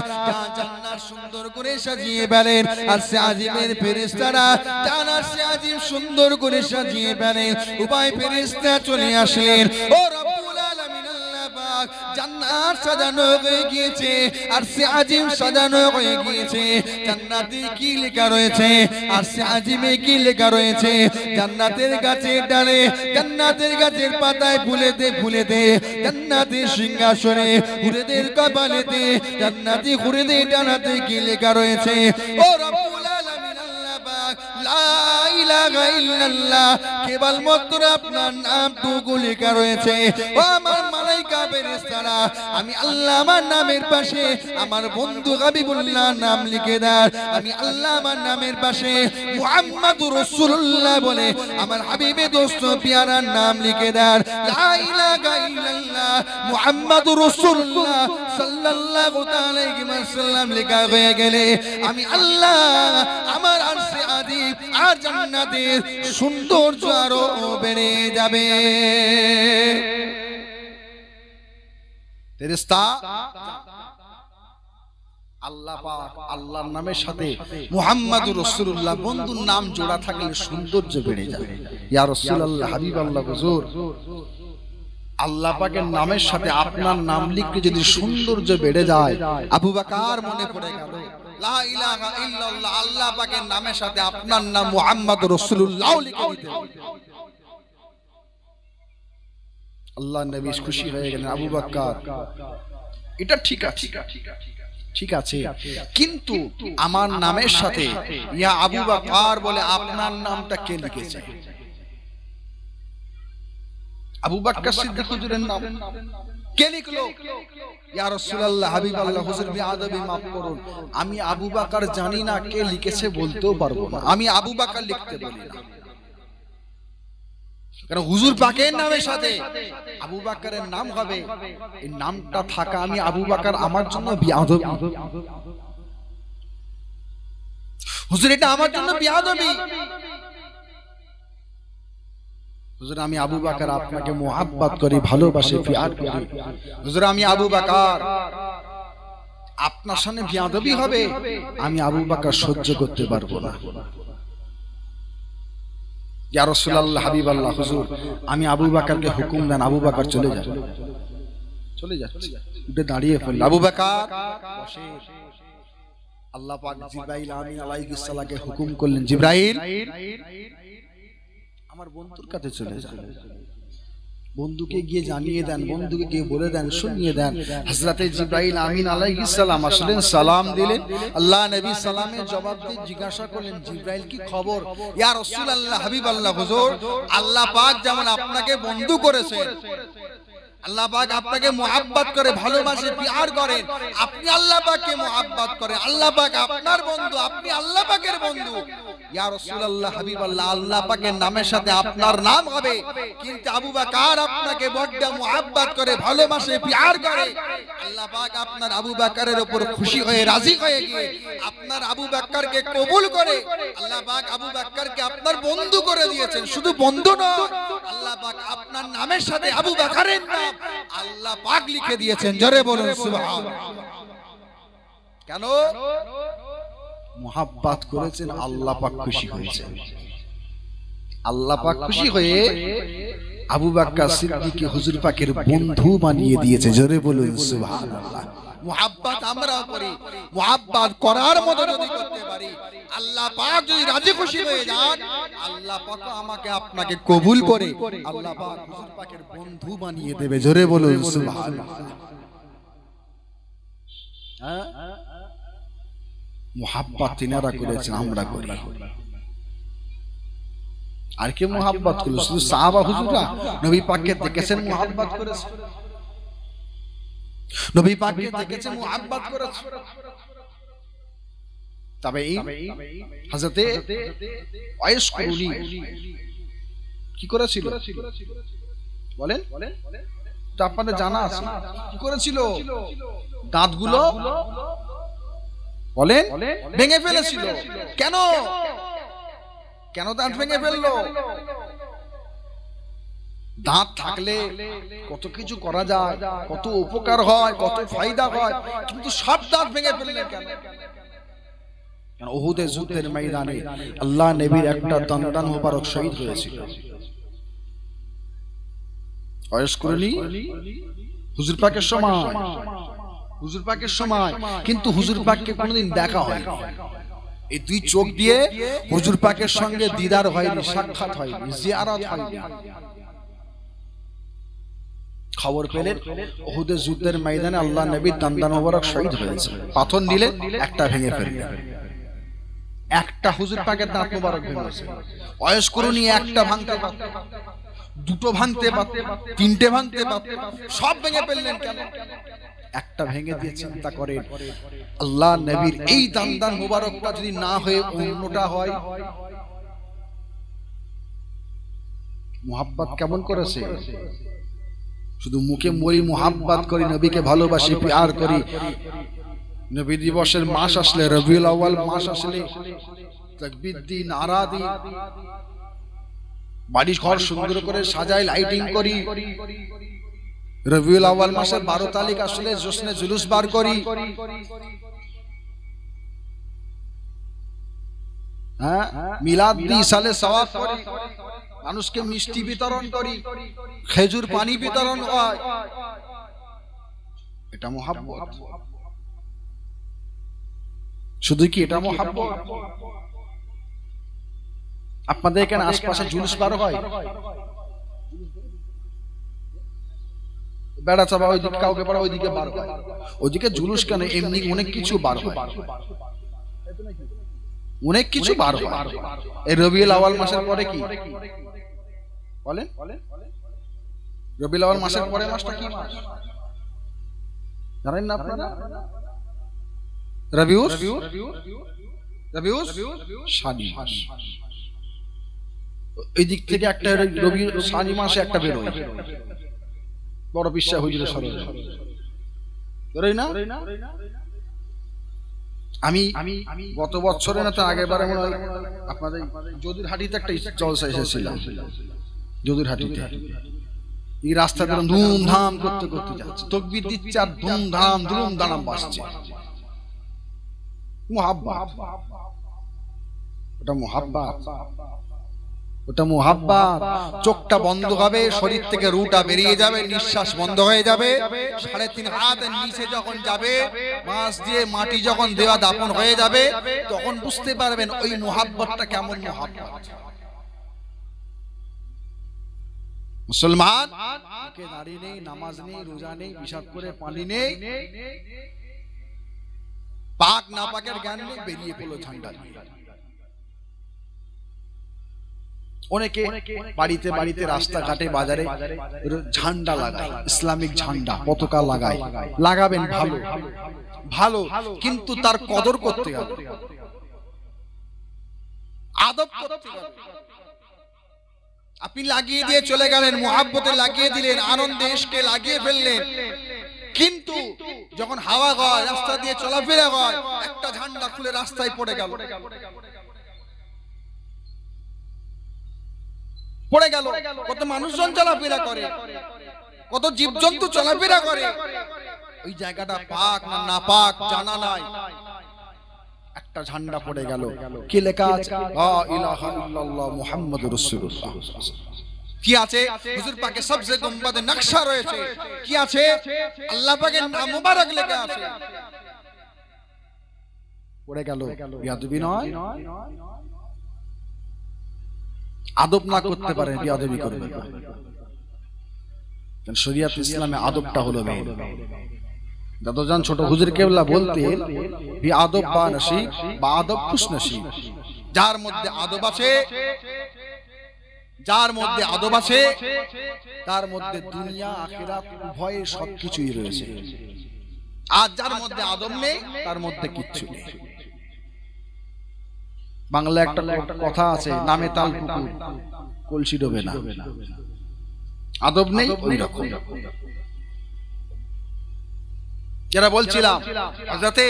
জান্নাত সুন্দর করে সাজিয়ে ফেলেন। আর সে আজিমের ফেরেশতারা জান্নাত আজিম সুন্দর করে সাজিয়ে ফেলেন। উভয় ফেরেশতা চলে আসলেন, ও রব্বুল আলামিন আল্লাহ পাক জান্নাত সাজানো হয়ে গিয়েছে, আর সে আজিম সাজানো হয়ে গিয়েছে। জান্নাতে কি লেখা রয়েছে, আর সে আজিমে কি লেখা রয়েছে? জান্নাতের গাছের ডালে, জান্নাতের গাছের পাতায়, ফুলেতে ফুলেতে, জান্নাতের সিংহাসনে, হুরেদের কপালেতে, জান্নাতি হুরেদের ডানাতে কি লেখা রয়েছে? ও রব্বুল আলামিন আল্লাহ পাক লা ইলাহা ইল্লাল্লাহ, কেবলমাত্র আপনার নামটুকু লেখা রয়েছে। ও আমার মালায়েকা ফেরেশতারা, আমি আল্লাহ আমার নামের পাশে আমার বন্ধু হাবিবুল্লাহ নাম লিখে দেন। আমি আল্লাহ আমার নামের পাশে মুহাম্মাদুর রাসূলুল্লাহ বলে আমার হাবিবে দোস্ত পিয়ারার নাম লিখে দেন। লা ইলাহা ইল্লাল্লাহ মুহাম্মাদুর রাসূলুল্লাহ সাল্লাল্লাহু আলাইহি ওয়াসাল্লাম লেখা হয়ে গেলে আমি আল্লাহ আমার আরশে আজিম আর জান্নাতের সৌন্দর্য আরো বেড়ে যাবে। ফেরেশতা আল্লাহ পাক আল্লাহর নামের সাথে মুহাম্মাদুর রাসূলুল্লাহ বন্ধুর নাম জোড়া থাকলে সৌন্দর্য বেড়ে যাবে। ইয়া রাসূলুল্লাহ, হাবিবাল্লাহ হুজুর, আল্লাহ পাকের নামের সাথে আপনার নাম লিখলে যদি সৌন্দর্য বেড়ে যায়, আবু বকর মনে পড়ে গেল লা ইলাহা ইল্লাল্লাহ, আল্লাহ পাকের নামের সাথে আপনার নাম মুহাম্মাদুর রাসূলুল্লাহ লিখে দিতে। আল্লাহ নবী খুশি হয়ে গেলেন, আবু বকর এটা ঠিক আছে, ঠিক আছে, কিন্তু আমার নামের সাথে ইয়া আবু বকর বলে আপনার নামটা কে লিখেছে? আবু বকর সিদ্দিক হুজুরের নাম কে লিখলো? ইয়া রাসূলুল্লাহ, হাবিবাল্লাহ হুজুর, বিআদবি মাফ করুন, আমি আবু বকর জানি না, কে লিখেছে বলতেও পারবো না, আমি আবু বকর লিখতে বলি না। কারণ হুজুর পাকের নামের সাথে আবু বকরের নাম হবে, এই নামটা থাকা আমি আবু বকর আমার জন্য বিআদবি। হুজুর এটা আমার জন্য বিআদবি। হুজুর আমি আবু বকর আপনাকে মুহাব্বত করি, ভালোবাসি, প্যার করি। হুজুর আমি আবু বকর, আপনার সামনে বিআদবি হবে, আমি আবু বকর সহ্য করতে পারবো না। ইয়া রাসূলুল্লাহ, হাবিবাল্লাহ হুজুর, আমি আবু বকরকে হুকুম দেন, আবু বকর চলে যান। চলে যাচ্ছে, উঠে দাঁড়িয়ে পড়ল, আবু বকর বসে। আল্লাহ পাক জিবরাইল আমিন আলাইহিস সালামকে হুকুম করলেন, জিবরাইল আমার বন্ধুর কাছে চলে যান, বন্ধুকে গিয়ে জানিয়ে দেন, বন্ধুকে গিয়ে বলে দেন, শুনিয়ে দেন। হযরতে জিবরাইল আমিন আলাইহিস সালাম আসলেন, সালাম দিলেন। আল্লাহ নবী সালামের জবাব দিয়ে জিজ্ঞাসা করলেন, জিবরাইল কি খবর? ইয়া রাসূলুল্লাহ, হাবিবাল্লাহ হুজুর, আল্লাহ পাক যেমন আপনাকে বন্ধু করেছেন, আল্লাহ পাক আপনাকে মুহাব্বত করে, ভালোবাসে, প্যার করেন। আপনি আল্লাহ পাককে মুহাব্বত করেন। আল্লাহ পাক আপনার বন্ধু, আপনি আল্লাহ পাকের বন্ধু। ইয়া রাসূলুল্লাহ, হাবিবাল্লাহ, আল্লাহ পাকের নামের সাথে আপনার নাম হবে। কিন্তু আবু বকর আপনাকে বড় মুহাব্বত করে, ভালোবাসে, প্যার করে। আল্লাহ পাক আপনার আবু বকরের উপর খুশি হয়ে, রাজি হয়ে গিয়ে আপনার আবু বকরকে কবুল করে আল্লাহ পাক আবু বকরকে আপনার বন্ধু করে দিয়েছেন। শুধু বন্ধু নয়, আল্লাহ পাক আপনার নামের সাথে আবু বকরের নাম আল্লাহ পাক লিখে দিয়েছেন। জোরে বলুন সুবহানাল্লাহ। কেন? মুহাব্বত করেছেন, আল্লাহ পাক খুশি হয়েছেন। আল্লাহ পাক খুশি হয়ে আবু বকর সিদ্দিককে হুজুর পাকের বন্ধু বানিয়ে দিয়েছে। জোরে বলুন সুবহানাল্লাহ। মুহাব্বত আমরাও করি, মুহাব্বত করার মতো যদি করতে পারি, আল্লাহ পাক যদি রাজি খুশি হয়ে যান, আল্লাহ পাক আমাকে আপনাকে কবুল করে আল্লাহ পাক হুজুর পাকের বন্ধু বানিয়ে দেবে। জোরে বলুন সুবহানাল্লাহ। মুহাব্বত তিনারা করেছেন, আমরা করি। আর কে মুহাব্বত করলো? শুধু সাহাবা হুজুররা নবী পাককে দেখেছেন, মুহাব্বত করেছেন। নবী পাককে দেখেছেন, মুহাব্বত করেছেন। তবে এই হযরতে ওয়াইস কুরুনি কি করেছিল বলেন? তো আপনাদের জানা আছে কি করেছিল? দাঁতগুলো বলেন ভেঙে ফেলেছিল। কেন? কেন দাঁত ভেঙে ফেললো? দাঁত থাকলে কত কিছু করা যায়, কত উপকার হয়, কত ফায়দা হয়, কিন্তু সব দাঁত ভেঙে ফেললেন কেন? কারণ উহুদের যুদ্ধের ময়দানে আল্লাহ নবীর একটা দন্দান মোবারক শহীদ হয়েছিল। ওয়াইস কুরুনি হুজুর পাকের সময়, হুজুর পাকের সময়, কিন্তু হুজুর পাককে কোনোদিন দেখা হয়নি। এই দুই চোখ দিয়ে হুজুর পাকের সঙ্গে দিদার হয়নি, সাক্ষাৎ হয়নি, জিয়ারত হয়নি। খবর পেলেন উহুদের যুদ্ধের ময়দানে আল্লাহ নবীর দন্দান মোবারক শহীদ হয়েছে। পাথর নিলেন, একটা ভেঙে ফেললেন। একটা হুজুর পাকের দাঁত মোবারক ভেঙেছে। ওয়াইস কুরুনি একটা ভাঙতে পারত, দুটো ভাঙতে পারত, তিনটে ভাঙতে পারত, সব ভেঙে ফেললেন কেন? একটা ভেঙে দিয়ে চিন্তা করেন, আল্লাহ নবীর এই দন্দান মোবারকটা যদি না হয়ে অন্যটা হয়, মুহাব্বত কেমন করেছে? শুধু মুখে মরি মুহাব্বত করি, নবীকে ভালোবাসি, প্যার করি। নবী দিবসের মাস আসলে, রবিউল আউয়াল মাস আসলে তাকবীর দিই, নারা দিই, বাড়ি ঘর সুন্দর করে সাজাই, লাইটিং করি। রবিউল আউয়াল মাসের 12 তারিখ আসলে জশ্নে জুলুস বার করি। হ্যাঁ, মিলাদ দিই, সালে সওয়াব করি, মানুষকে মিষ্টি বিতরণ করি, খেজুর পানি বিতরণ হয়। এটা মুহাব্বত। শুধু কি এটা মুহাব্বত? আপনাদের এখানে আশপাশে জুলুস বার হয়, বেড়া চাপা ওইদিকে কাউকে পাড়া ওইদিকে বার হয়। ওইদিকে জুলুস কেন? এমনি অনেক কিছু বার হয়, অনেক কিছু বার হয়। এই রবিউল আউয়াল মাসের পরে কি বলেন? রবিউল আউয়াল মাসের পরে মাসটা কি মাস জানেন না আপনারা? রবিউল শানি মাস। এই দিক থেকে একটা রবিউল শানি মাসে একটা বের হয়, বড় বিশ্বাস হয়েছিল সরল বেরোয় না? আমি গত বছরে না, তো আগের বারে মনে হয় আপনাদের যদুর হাটিতে একটা জলসা এসেছিলাম। যদুর হাটিতে এই রাস্তা ধুমধাম করতে করতে যাচ্ছে, তাকবীর দিচ্ছে আর ধুমধাম ধুম দাঁড়াম বাজছে। মুহাব্বত, ওটা মুহাব্বত, ওটা মুহাব্বত। চোখটা বন্ধ হবে, শরীর থেকে রুটা বেরিয়ে যাবে, নিঃশ্বাস বন্ধ হয়ে যাবে। 3.5 হাতের নিচে যখন যাবে, মাছ দিয়ে মাটি যখন দেওয়া দাপন হয়ে যাবে, তখন বুঝতে পারবেন ওই মুহাব্বতটা কেমন মুহাব্বত। মুসলমান কে দাড়ি নেই, নামাজ নেই, রোজা নেই, হিসাব করে পানি নেই, পাক না পাকের জ্ঞান নেই, বেরিয়ে পড়লো ঝান্ডা নিয়ে। অনেকে বাড়িতে বাড়িতে রাস্তাঘাটে বাজারে ঝান্ডা লাগায়, ইসলামিক ঝান্ডা পতাকা লাগায়। লাগাবেন, ভালো ভালো, কিন্তু তার কদর করতে হবে, আদব করতে হবে। আপনি লাগিয়ে দিয়ে চলে গেলেন, মুহাব্বতে লাগিয়ে দিলেন, আনন্দে ইশকে লাগিয়ে ফেললেন, কিন্তু যখন হাওয়া হয়, রাস্তা দিয়ে চলাফেরা হয়, একটা ঝান্ডা খুলে রাস্তায় পড়ে গেল, পড়ে গেল। কত মানুষজন চলাফেরা করে, কত জীবজন্তু চলাফেরা করে, ওই জায়গাটা পাক না নাপাক জানা নাই, একটা ঝান্ডা পড়ে গেল, কি লেখা আছে? লা ইলাহা ইল্লাল্লাহ মুহাম্মাদুর রাসূলুল্লাহ। কি আছে? হুজুর পাকের সবচেয়ে গুম্বাদে নকশা রয়েছে। কি আছে? আল্লাহ পাকের নাম মুবারক লেখা আছে। পড়ে গেল, বিয়াদবি নয়? আদব না করতে পারে বিয়াদবি করবে না। কারণ শরীয়ত ইসলামে আদবটা হলো মেইন। দাদাজান ছোট হুজুর কেবলা বলতেন বিআদব বা নসিব বা আদব খুশ নসিব। যার মধ্যে আদব আছে, যার মধ্যে আদব আছে, তার মধ্যে দুনিয়া আখিরাত উভয় সবকিছুই রয়েছে। আর যার মধ্যে আদব নেই, তার মধ্যে কিচ্ছু নেই। বাংলা একটা কথা আছে, নামে তাল পুকুর কলসি ডোবে না। আদব নেই, ওই রকম। যারা বলছিলাম যাতে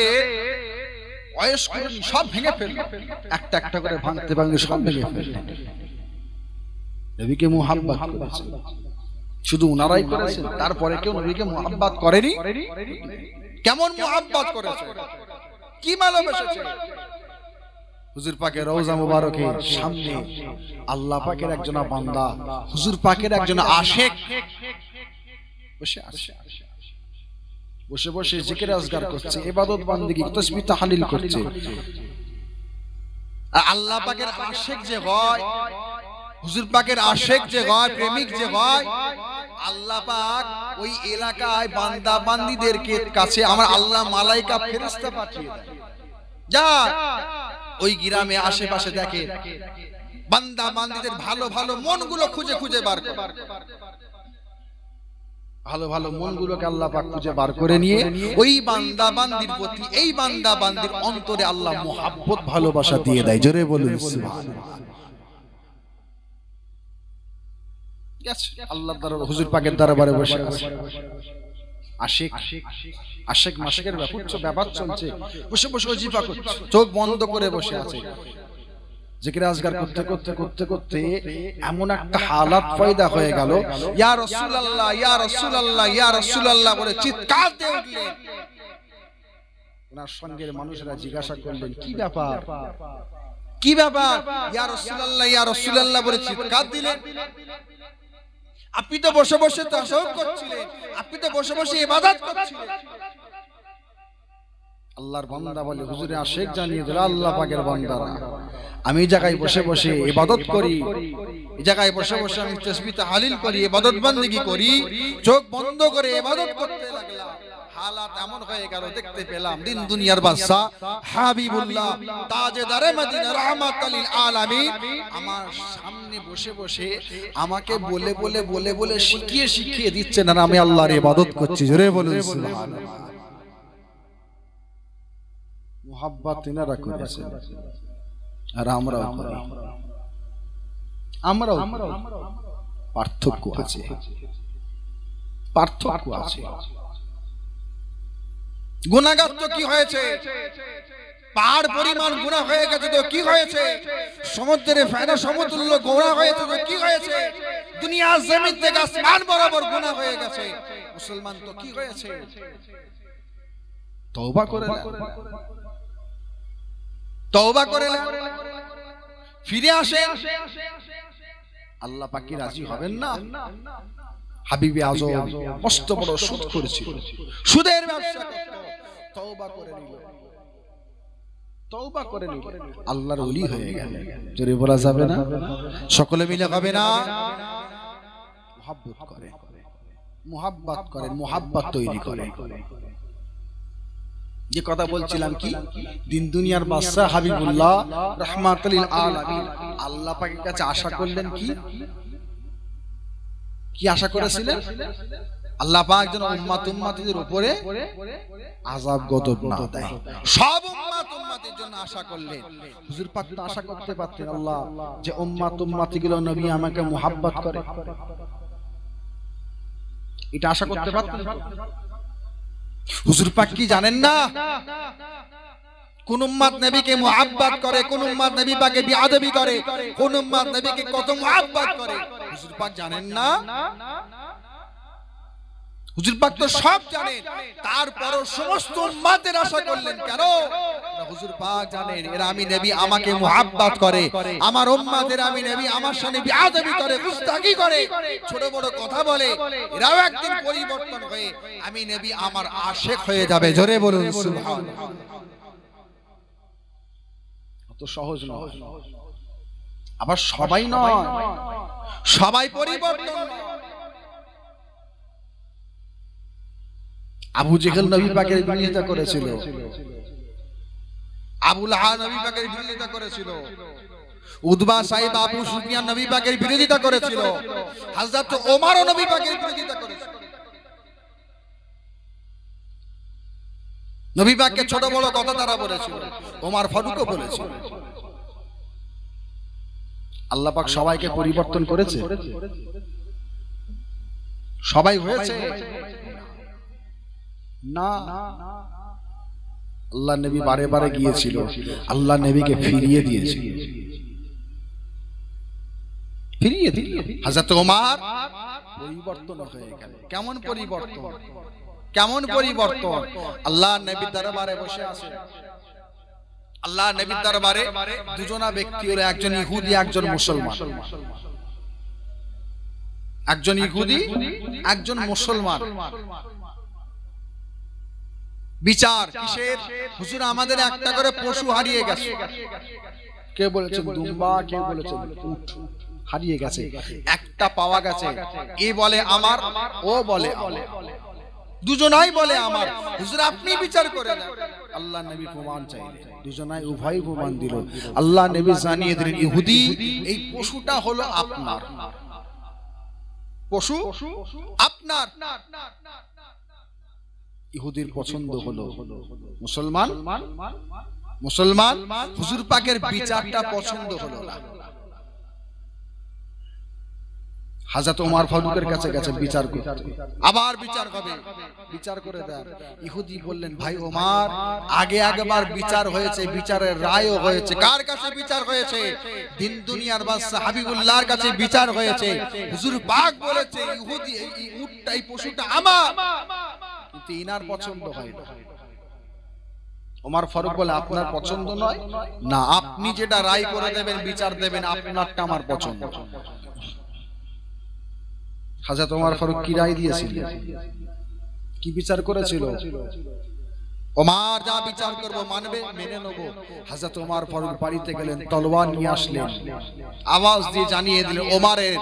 বয়স্ক সব ভেঙে ফেলল, একটা একটা করে ভাঙতে ভাঙতে সব ভেঙে ফেলল। নবীকে মুহাব্বত করেছে, শুধু ওনারাই করেছেন, তারপরে কেউ নবীকে মুহাব্বত করেনি? কেমন মুহাব্বত করেছে, কি ভালোবেসেছে? হুজুর পাকের রওজা মুবারকের সামনে আল্লাহ পাকের একজন বান্দা, হুজুর পাকের একজন আশিক বসে আছে, বসে বসে জিকির আজগার করছে, ইবাদত বান্দেগি তাসবিহ তাহলিল করছে। আর আল্লাহ পাকের আশিক যে হয়, হুজুর পাকের আশিক যে হয়, প্রেমিক যে হয়, আল্লাহ পাক ওই এলাকায় বান্দা বান্দীদের কাছে আমার আল্লাহ মালাইকা ফেরেশতা পাঠিয়ে দেয়, যা ওই গ্রামে আশেপাশে দেখে বান্দা বান্দীদের ভালো ভালো মনগুলো খুঁজে খুঁজে বার করে, ভালো ভালো মনগুলোকে আল্লাহ পাক খুঁজে বার করে নিয়ে ওই বান্দা বান্দির প্রতি, এই বান্দা বান্দির অন্তরে আল্লাহ মুহাব্বত ভালোবাসা দিয়ে দেয়। জোরে বলুন সুবহানাল্লাহ। আল্লাহর দরবারে হুজুর পাকের দরবারে বসে আছে আশিক, আশিক মাশিকের ব্যাপার চলছে, বসে বসে ওজিফা করছে, চোখ বন্ধ করে বসে আছে, জিকির আজগার করতে করতে করতে করতে এমন একটা হালাত পয়দা হয়ে গেল, ইয়া রাসূলুল্লাহ ইয়া রাসূলুল্লাহ ইয়া রাসূলুল্লাহ বলে চিৎকার দিয়ে উঠলেন। ওনার সঙ্গের মানুষেরা জিজ্ঞাসা করলেন, কি ব্যাপার, কি ব্যাপার? ইয়া রাসূলুল্লাহ ইয়া রাসূলুল্লাহ বলে চিৎকার দিলেন। আপনি তো বসে বসে তাসাউফ করছিলেন, আপনি তো বসে বসে ইবাদত করছিলেন। আল্লাহর বান্দা বলে, হুজুরে আশিক জানিয়ে দিল, আল্লাহ পাকের বান্দারা, আমি এই জায়গায় বসে বসে ইবাদত করি, এই জায়গায় বসে বসে আমি তাসবিহ তাহলিল করি, ইবাদত বান্দেগি করি, চোখ বন্ধ করে ইবাদত করতে লাগলাম। হালাত এমন হয়ে গেল, দেখতে পেলাম দিন দুনিয়ার বাদশা হাবিবুল্লাহ তাজদারে মদিনা রাহমাতাল লিল আলামিন আমার সামনে বসে বসে আমাকে বলে বলে বলে বলে শিখিয়ে শিখিয়ে দিচ্ছেন, আর আমি আল্লাহর ইবাদত করছি। জোরে বলুন সুবহানাল্লাহ। মুহাব্বত তিনারা করেছেন, আর আমরাও করি। আমরাও পার্থক্য আছে, পার্থক্য আছে। গুনাহগার তো কি হয়েছে, পাহাড় পরিমাণ গুনাহ হয়ে গেছে তো কি হয়েছে, সমুদ্রের ফেনা সমতুল্য গুনাহ হয়েছে তো কি হয়েছে, দুনিয়ার জমিন থেকে আসমান বরাবর গুনাহ হয়ে গেছে। মুসলমান তো কি হয়েছে, তওবা করে নেন, তওবা করে নেন, ফিরে আসেন। আল্লাহ পাক কি রাজি হবেন না? হাবিবে আজম মস্ত বড় সুদ করেছিল, সুদের ব্যবসা করত, তওবা করে নিল, তওবা করে নিল, আল্লাহর ওলি হয়ে গেল। জোরে বলা যাবে না? সকলে মিলে হবে না? মুহাব্বত করে, মুহাব্বত করেন, মুহাব্বত তৈরি করে। যে কথা বলছিলাম কি, দিন দুনিয়ার বাদশা হাবিবুল্লাহ রাহমাতুল লিল আলামিন আল্লাহ পাকের কাছে আশা করলেন কি, কি আশা করেছিলেন? আল্লাহ পাক যেন উম্মতের উপরে আযাব গজব না দেয়, সব উম্মতের জন্য আশা করলেন। হুজুর পাক তো আশা করতে পারতেন আল্লাহ যে উম্মতগুলো নবী আমাকে মুহাব্বত করে, এটা আশা করতে পারতেন। হুজুর পাক কি জানেন না কোন উম্মত নবীকে মুহাব্বত করে, কোন উম্মত নবী পাকে বিআদবি করে, কোন উম্মত নবীকে কত মুহাব্বত করে? হুজুর পাক জানেন না? হুজুর পাক তো সব জানেন, তারপরও সমস্ত উম্মতের আশা করলেন কেন? হুজুর পাক জানেন এরা আমি নবী আমাকে মুহাব্বত করে, আমার উম্মতের আমি নবী আমার সাথে বিআদবি করে, গুস্তাখি করে, ছোট বড় কথা বলে, এরাও একদিন পরিবর্তন হয়ে আমি নবী আমার আশিক হয়ে যাবে। জোরে বলুন সুবহানাল্লাহ। অত সহজ নয়, আবার সবাই নয়, সবাই পরিবর্তন নয়। আবু জেহেল নবী পাকের বিরোধিতা করেছিল, আবু লাহাব নবী পাকের বিরোধিতা করেছিল, উতবা সাইদ আবু সুফিয়ান নবী পাকের বিরোধিতা করেছিল, হযরত ওমরও নবী পাকের বিরোধিতা করেছিল। নবী পাককে ছোট বড় কথা তারা বলেছিল, ওমর ফারুকও বলেছিল। আল্লাহ পাক সবাইকে পরিবর্তন করেছে? সবাই হয়েছে না। আল্লাহ নবী বারে বারে গিয়েছিল, আল্লাহ নবীকে ফিরিয়ে দিয়েছিল, ফিরিয়ে দিল। হযরত ওমর পরিবর্তন হয়ে গেল। কেমন পরিবর্তন, কেমন পরিবর্তন? আল্লাহ নবীর দরবারে বসে আছে, আল্লাহ নবীর দরবারে দুজনা ব্যক্তি হলো, একজন ইহুদি একজন মুসলমান। একজন ইহুদি একজন মুসলমান। বিচার কিসের? হুজুর আমাদের একটা করে পশু হারিয়ে গেছে। কে বলেছেন দুম্বা, কে বলেছেন উট হারিয়ে গেছে, একটা পাওয়া গেছে। এ বলে আমার, ও বলে আমার, দুজনাই বলে আমার। হুজুর আপনি বিচার করে দেন। আল্লাহ নবী প্রমাণ চাইলেন, দুজনাই উভয় প্রমাণ দিল। আল্লাহ নবী জানিয়ে দিলেন ইহুদি এই পশুটা হলো আপনার, পশু আপনার। ইহুদির পছন্দ হলো। মুসলমান মুসলমান হুজুর পাকের বিচারটা পছন্দ হলো না। হযরত ওমর ফারুকের কাছে গেছে বিচার করতে, আবার বিচার হবে, বিচার করে দেন। ইহুদি বললেন ভাই ওমর আগে আগেবার বিচার হয়েছে, বিচারের রায়ও হয়েছে। কার কাছে বিচার হয়েছে? দিন দুনিয়ার বাদশা হাবিবুল্লাহর কাছে বিচার হয়েছে। হুজুর পাক বলেছে ইহুদি এই উটটা, এই পশুটা আমার, কিন্তু ইনার পছন্দ হয় না। ওমর ফারুক বলে আপনার পছন্দ নয় না, আপনি যেটা রায় করে দেবেন, বিচার দেবেন, আপনারটা আমার পছন্দ। হযরত ওমর ফারুক কি রায় দিয়েছিলেন, কি বিচার করেছিল? ওমর যা বিচার করব মানবে, মেনে নেব। হযরত ওমর ফারুক বাড়িতে গেলেন, তলোয়ার নিয়ে আসলেন, আওয়াজ দিয়ে জানিয়ে দিলেন ওমরের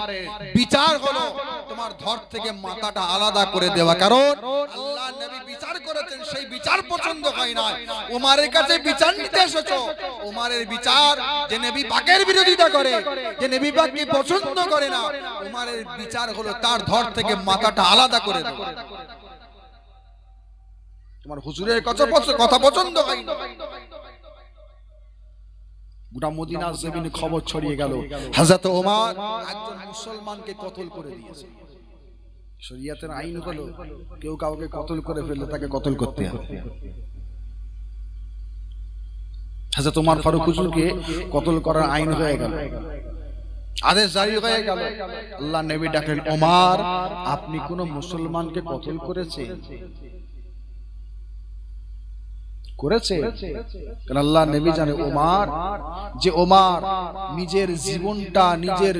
বিচার হলো তোমার ধর থেকে মাথাটা আলাদা করে দেওয়া। কারণ আল্লাহ নবী বিচার করেছেন, সেই বিচার পছন্দ হয় না। ওমরের কাছে বিচার নিতে এসেছো, ওমরের বিচার যে নবী পাকের বিরোধিতা করে, যে নবী পাককে পছন্দ করে না, ওমরের বিচার হলো তার ধর থেকে মাথাটা আলাদা করে দেওয়া। তোমার হুজুরের কথা পছন্দ হয় না। গোটা মদিনার জমিনে খবর ছড়িয়ে গেল, হযরত ওমর একজন মুসলমানকে কতল করে দিয়েছে। শরীয়তের আইন হলো কেউ কাউকে কতল করে ফেললে তাকে কতল করতে হবে। হযরত ওমর ফারুক হুজুরকে কতল করার আইন হয়ে গেল, আদেশ জারি হয়ে গেল। আল্লাহ নবী ডাকলেন ওমর আপনি কোন মুসলমানকে কতল করেছেন? করেছে? কারণ আল্লাহ নবী জানে ওমর, যে ওমর নিজের জীবনটা, নিজের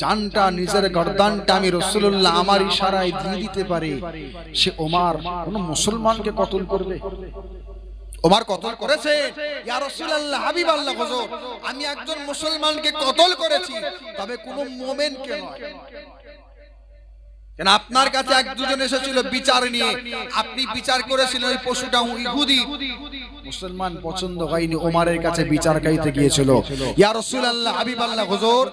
জানটা, নিজের গর্দানটা আমি রাসূলুল্লাহ আমার ইশারায় দিয়ে দিতে পারে, সে ওমর কোন মুসলমানকে কতল করবে? ওমর কতল করেছে। ইয়া রাসূলুল্লাহ, হাবিব আল্লাহ হুজুর আমি একজন মুসলমানকে কতল করেছি, তবে কোন মুমিনকে নয়। কেন আপনার কাছে এক দুজন এসেছিল বিচার নিয়ে, আপনি বিচার করেছিলেন ওই পশুটা ইহুদি, মুসলমান পছন্দ হয়নি, ওমরের কাছে বিচার গাইতে গিয়েছিল, ইয়া রাসূলুল্লাহ হাবিবাল্লাহ হুজুর,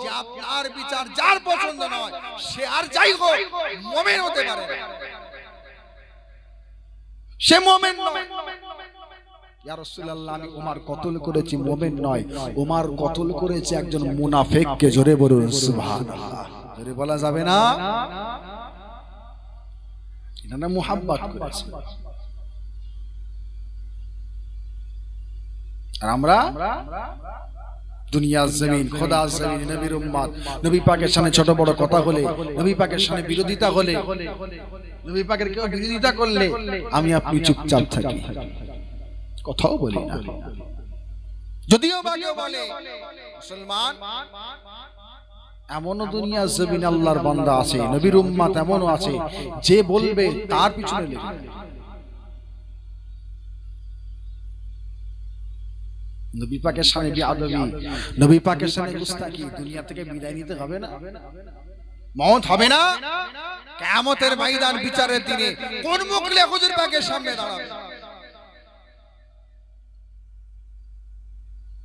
যে আপনার বিচার যার পছন্দ নয় সে আর যাই হোক মুমিন হতে পারে না, সে মুমিন নয়। ইয়া রাসূলুল্লাহ আমি ওমর কতল করেছি, মুমিন নয়, ওমর কতল করেছে একজন মুনাফিককে। জোরে বলুন সুবহানাল্লাহ। জোরে বলা যাবে না? এটা না মুহাব্বত করেছে। আর আমরা দুনিয়ার জমিন, খোদার জমিন, নবীর উম্মত, নবী পাকের সামনে ছোট বড় কথা হলে, নবী পাকের সামনে বিরোধিতা হলে, নবী পাকের কেউ বিরোধিতা করলে আমি আপনি চুপচাপ থাকি, কথাও বলি না। যদিও বা কেউ বলে মুসলমান, এমনও দুনিয়ার জমিন আল্লাহর বান্দা আছে, নবীর উম্মত এমনও আছে যে বলবে তার পিছনে লেগে নবী পাকের সামনে বিআদবি, নবী পাকের সামনে গুস্তাখি, দুনিয়া থেকে বিদায় নিতে হবে না? মওত হবে না? কিয়ামতের ময়দান বিচারের দিনে কোন মুখ নিয়ে হুজুর পাকের সামনে দাঁড়াবে?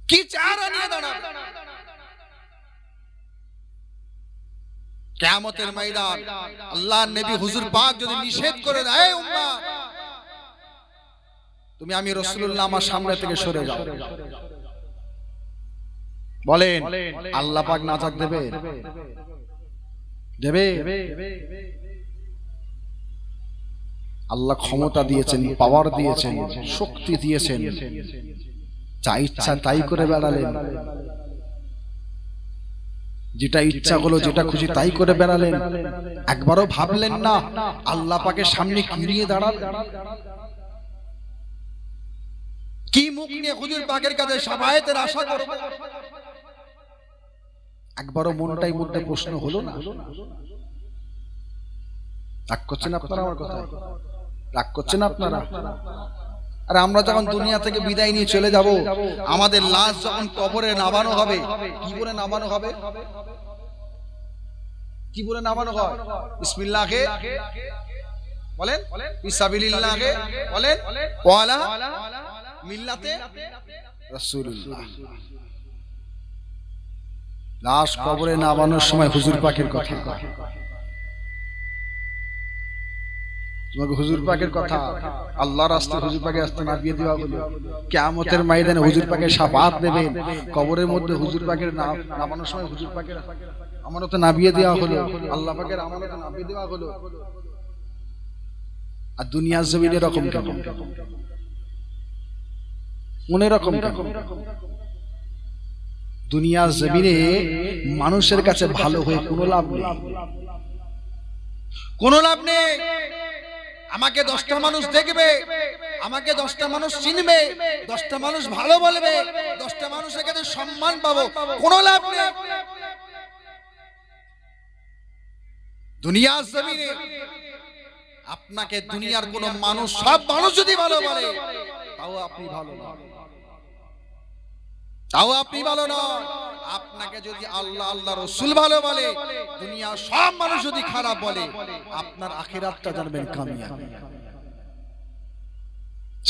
কি চেহারা নিয়ে দাঁড়াবে? কিয়ামতের ময়দান আল্লাহর নবী হুজুর পাক যদি নিষেধ করে দেয়, এই উম্মত তুমি আমি রাসূলুল্লাহ আমার সামনে থেকে সরে যাও, বলেন আল্লাহ পাক নাজাত দেবে? দেবে? আল্লাহ ক্ষমতা দিয়েছেন, পাওয়ার দিয়েছেন, শক্তি দিয়েছেন, যা ইচ্ছা তাই করে বেড়ালেন, যেটা ইচ্ছা হলো যেটা খুশি তাই করে বেড়ালেন, একবারও ভাবলেন না আল্লাহ পাকের সামনে কি নিয়ে দাঁড়াবেন, কি মুখ নিয়ে হুজুর পাকের কাছে শাফায়াতের আশা করব? একবারও মনটাই মধ্যে প্রশ্ন হলো না? রাগ করছেন আপনারা আমার কথা? রাগ করছেন আপনারা? আর আমরা যখন দুনিয়া থেকে বিদায় নিয়ে চলে যাব, আমাদের লাশ যখন কবরে নামানো হবে, কি বলে নামানো হবে? কি বলে নামানো হয়? বিসমিল্লাহে বলেন, বিসাবিলিল্লাহে বলেন, ওয়ালা মিল্লাতে রাসূলুল্লাহ। লাশ কবরে নামানোর সময় হুজুর পাকের কথা, তোমাকে হুজুর পাকের কথা, আল্লাহর রাস্তায় হুজুর পাকের রাস্তায় নামিয়ে দেওয়া হলো, কিয়ামতের ময়দানে হুজুর পাকের শাফাআত নেবেন, কবরের মধ্যে হুজুর পাকের নামানোর সময় হুজুর পাকের আমানতে নামিয়ে দেওয়া হলো, আল্লাহ পাকের আমানতে নামিয়ে দেওয়া হলো। আর দুনিয়ার জমিনে এরকম কেন? মনে রকম কেন? দুনিয়ার জমিনে মানুষের কাছে ভালো হয়ে কোনো লাভ নেই, কোনো লাভ নেই। আমাকে 10টা মানুষ দেখবে, আমাকে 10টা মানুষ চিনবে, 10টা মানুষ ভালো বলবে, 10টা মানুষের কাছে সম্মান পাবো, কোনো লাভ নেই। দুনিয়ার জমিনে আপনাকে দুনিয়ার কোন মানুষ, সব মানুষ যদি ভালো বলে তাও আপনি ভালো না, তাও আপনি ভালো না। আপনাকে যদি আল্লাহ আল্লাহ রাসূল ভালো বলে, দুনিয়ার সব মানুষ যদি খারাপ বলে, আপনার আখিরাতটা জানবেন কামিয়াবি।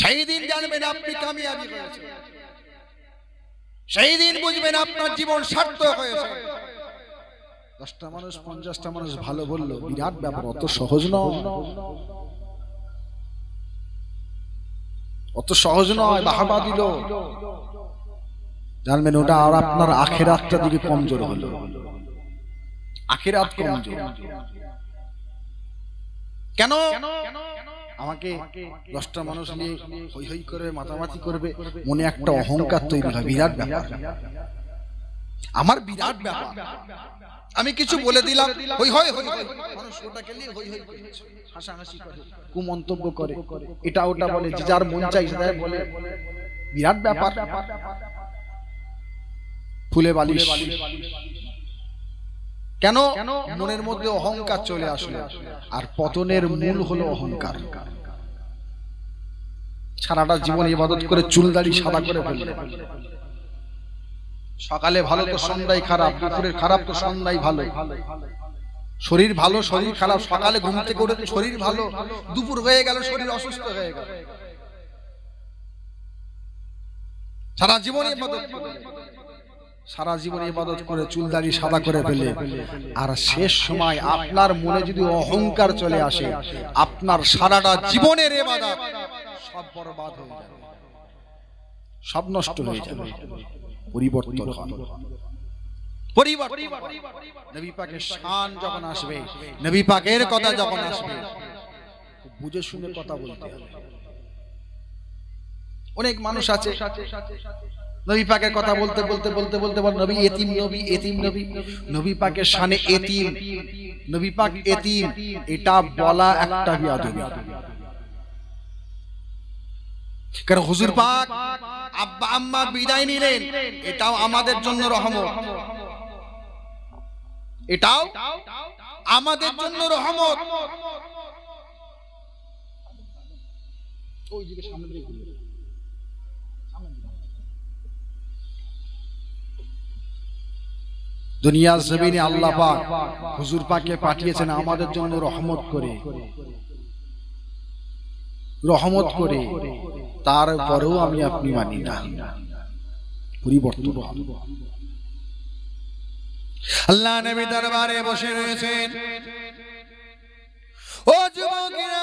সেই দিন জানবেন আপনি কামিয়াবি হয়েছে, সেই দিন বুঝবেন আপনার জীবন সার্থক হয়েছে। 10টা মানুষ 50টা মানুষ ভালো বললো, বিরাট ব্যাপার, অত সহজ নয়, অত সহজ নয়। বাহাবা দিল, জানবেন ওটা আর আপনার আখিরাতটা দিকে কমজোর হলো, আখিরাত কমজোর। কেন? আমাকে 10টা মানুষ নিয়ে হই হই করে মাতামাতি করবে, মনে একটা অহংকার তৈরি হয়, বিরাট ব্যাপার, আমার বিরাট ব্যাপার। আমি কিছু বলে দিলাম, হই হই হই হই, মানুষ ওটাকে নিয়ে হই হই করে হাসাহাসি করে, কুমন্তব্য করে, এটা ওটা বলে, যে যার মন চাই সেটা বলে, বিরাট ব্যাপার। ফুলে বালিশ কেন? মনের মধ্যে অহংকার চলে আসলো, আর পতনের মূল হলো অহংকার। সারাটা জীবন ইবাদত করে চুল দাড়ি সাদা করে ফেললে, সকালে ভালো তো সন্ধ্যায় খারাপ, দুপুরের খারাপ তো সন্ধ্যায় ভালো, শরীর ভালো শরীর খারাপ, সকালে ঘুম থেকে উঠে শরীর ভালো, দুপুর হয়ে গেল শরীর অসুস্থ হয়ে গেল। সারা জীবন ইবাদত করে, সারা জীবন ইবাদত করে চুল দাড়ি সাদা করে ফেলে, আর শেষ সময় আপনার মনে যদি অহংকার চলে আসে, আপনার সারাটা জীবনের ইবাদত সব বরবাদ হয়ে যাবে, সব নষ্ট হয়ে যাবে। পরিবর্তন হন, পরিবর্তন। নবী পাকের শান যখন আসবে, নবী পাকের কথা যখন আসবে, বুঝে শুনে কথা বলতে হবে। অনেক মানুষ আছে নবী পাকের কথা বলতে বলতে বলতে বলতে বল নবী এতিম, নবী এতিম, নবী নবী পাকের শানে এতিম, নবী পাক এতিম, এটা বলা একটা বিয়াদবি। কারণ হুজুর পাক আব্বা আম্মা বিদায় নিলেন, এটাও আমাদের জন্য রহমত, এটাও আমাদের জন্য রহমত। দুনিয়ার জমিনে আল্লাহ পাক হুজুর পাককে পাঠিয়েছেন আমাদের জন্য রহমত করে, রহমত করে, তারপরেও আমি আপনি মানি না। পরিবর্তন। আল্লাহ নবী দরবারে বসে রয়েছেন। ও যুবকেরা,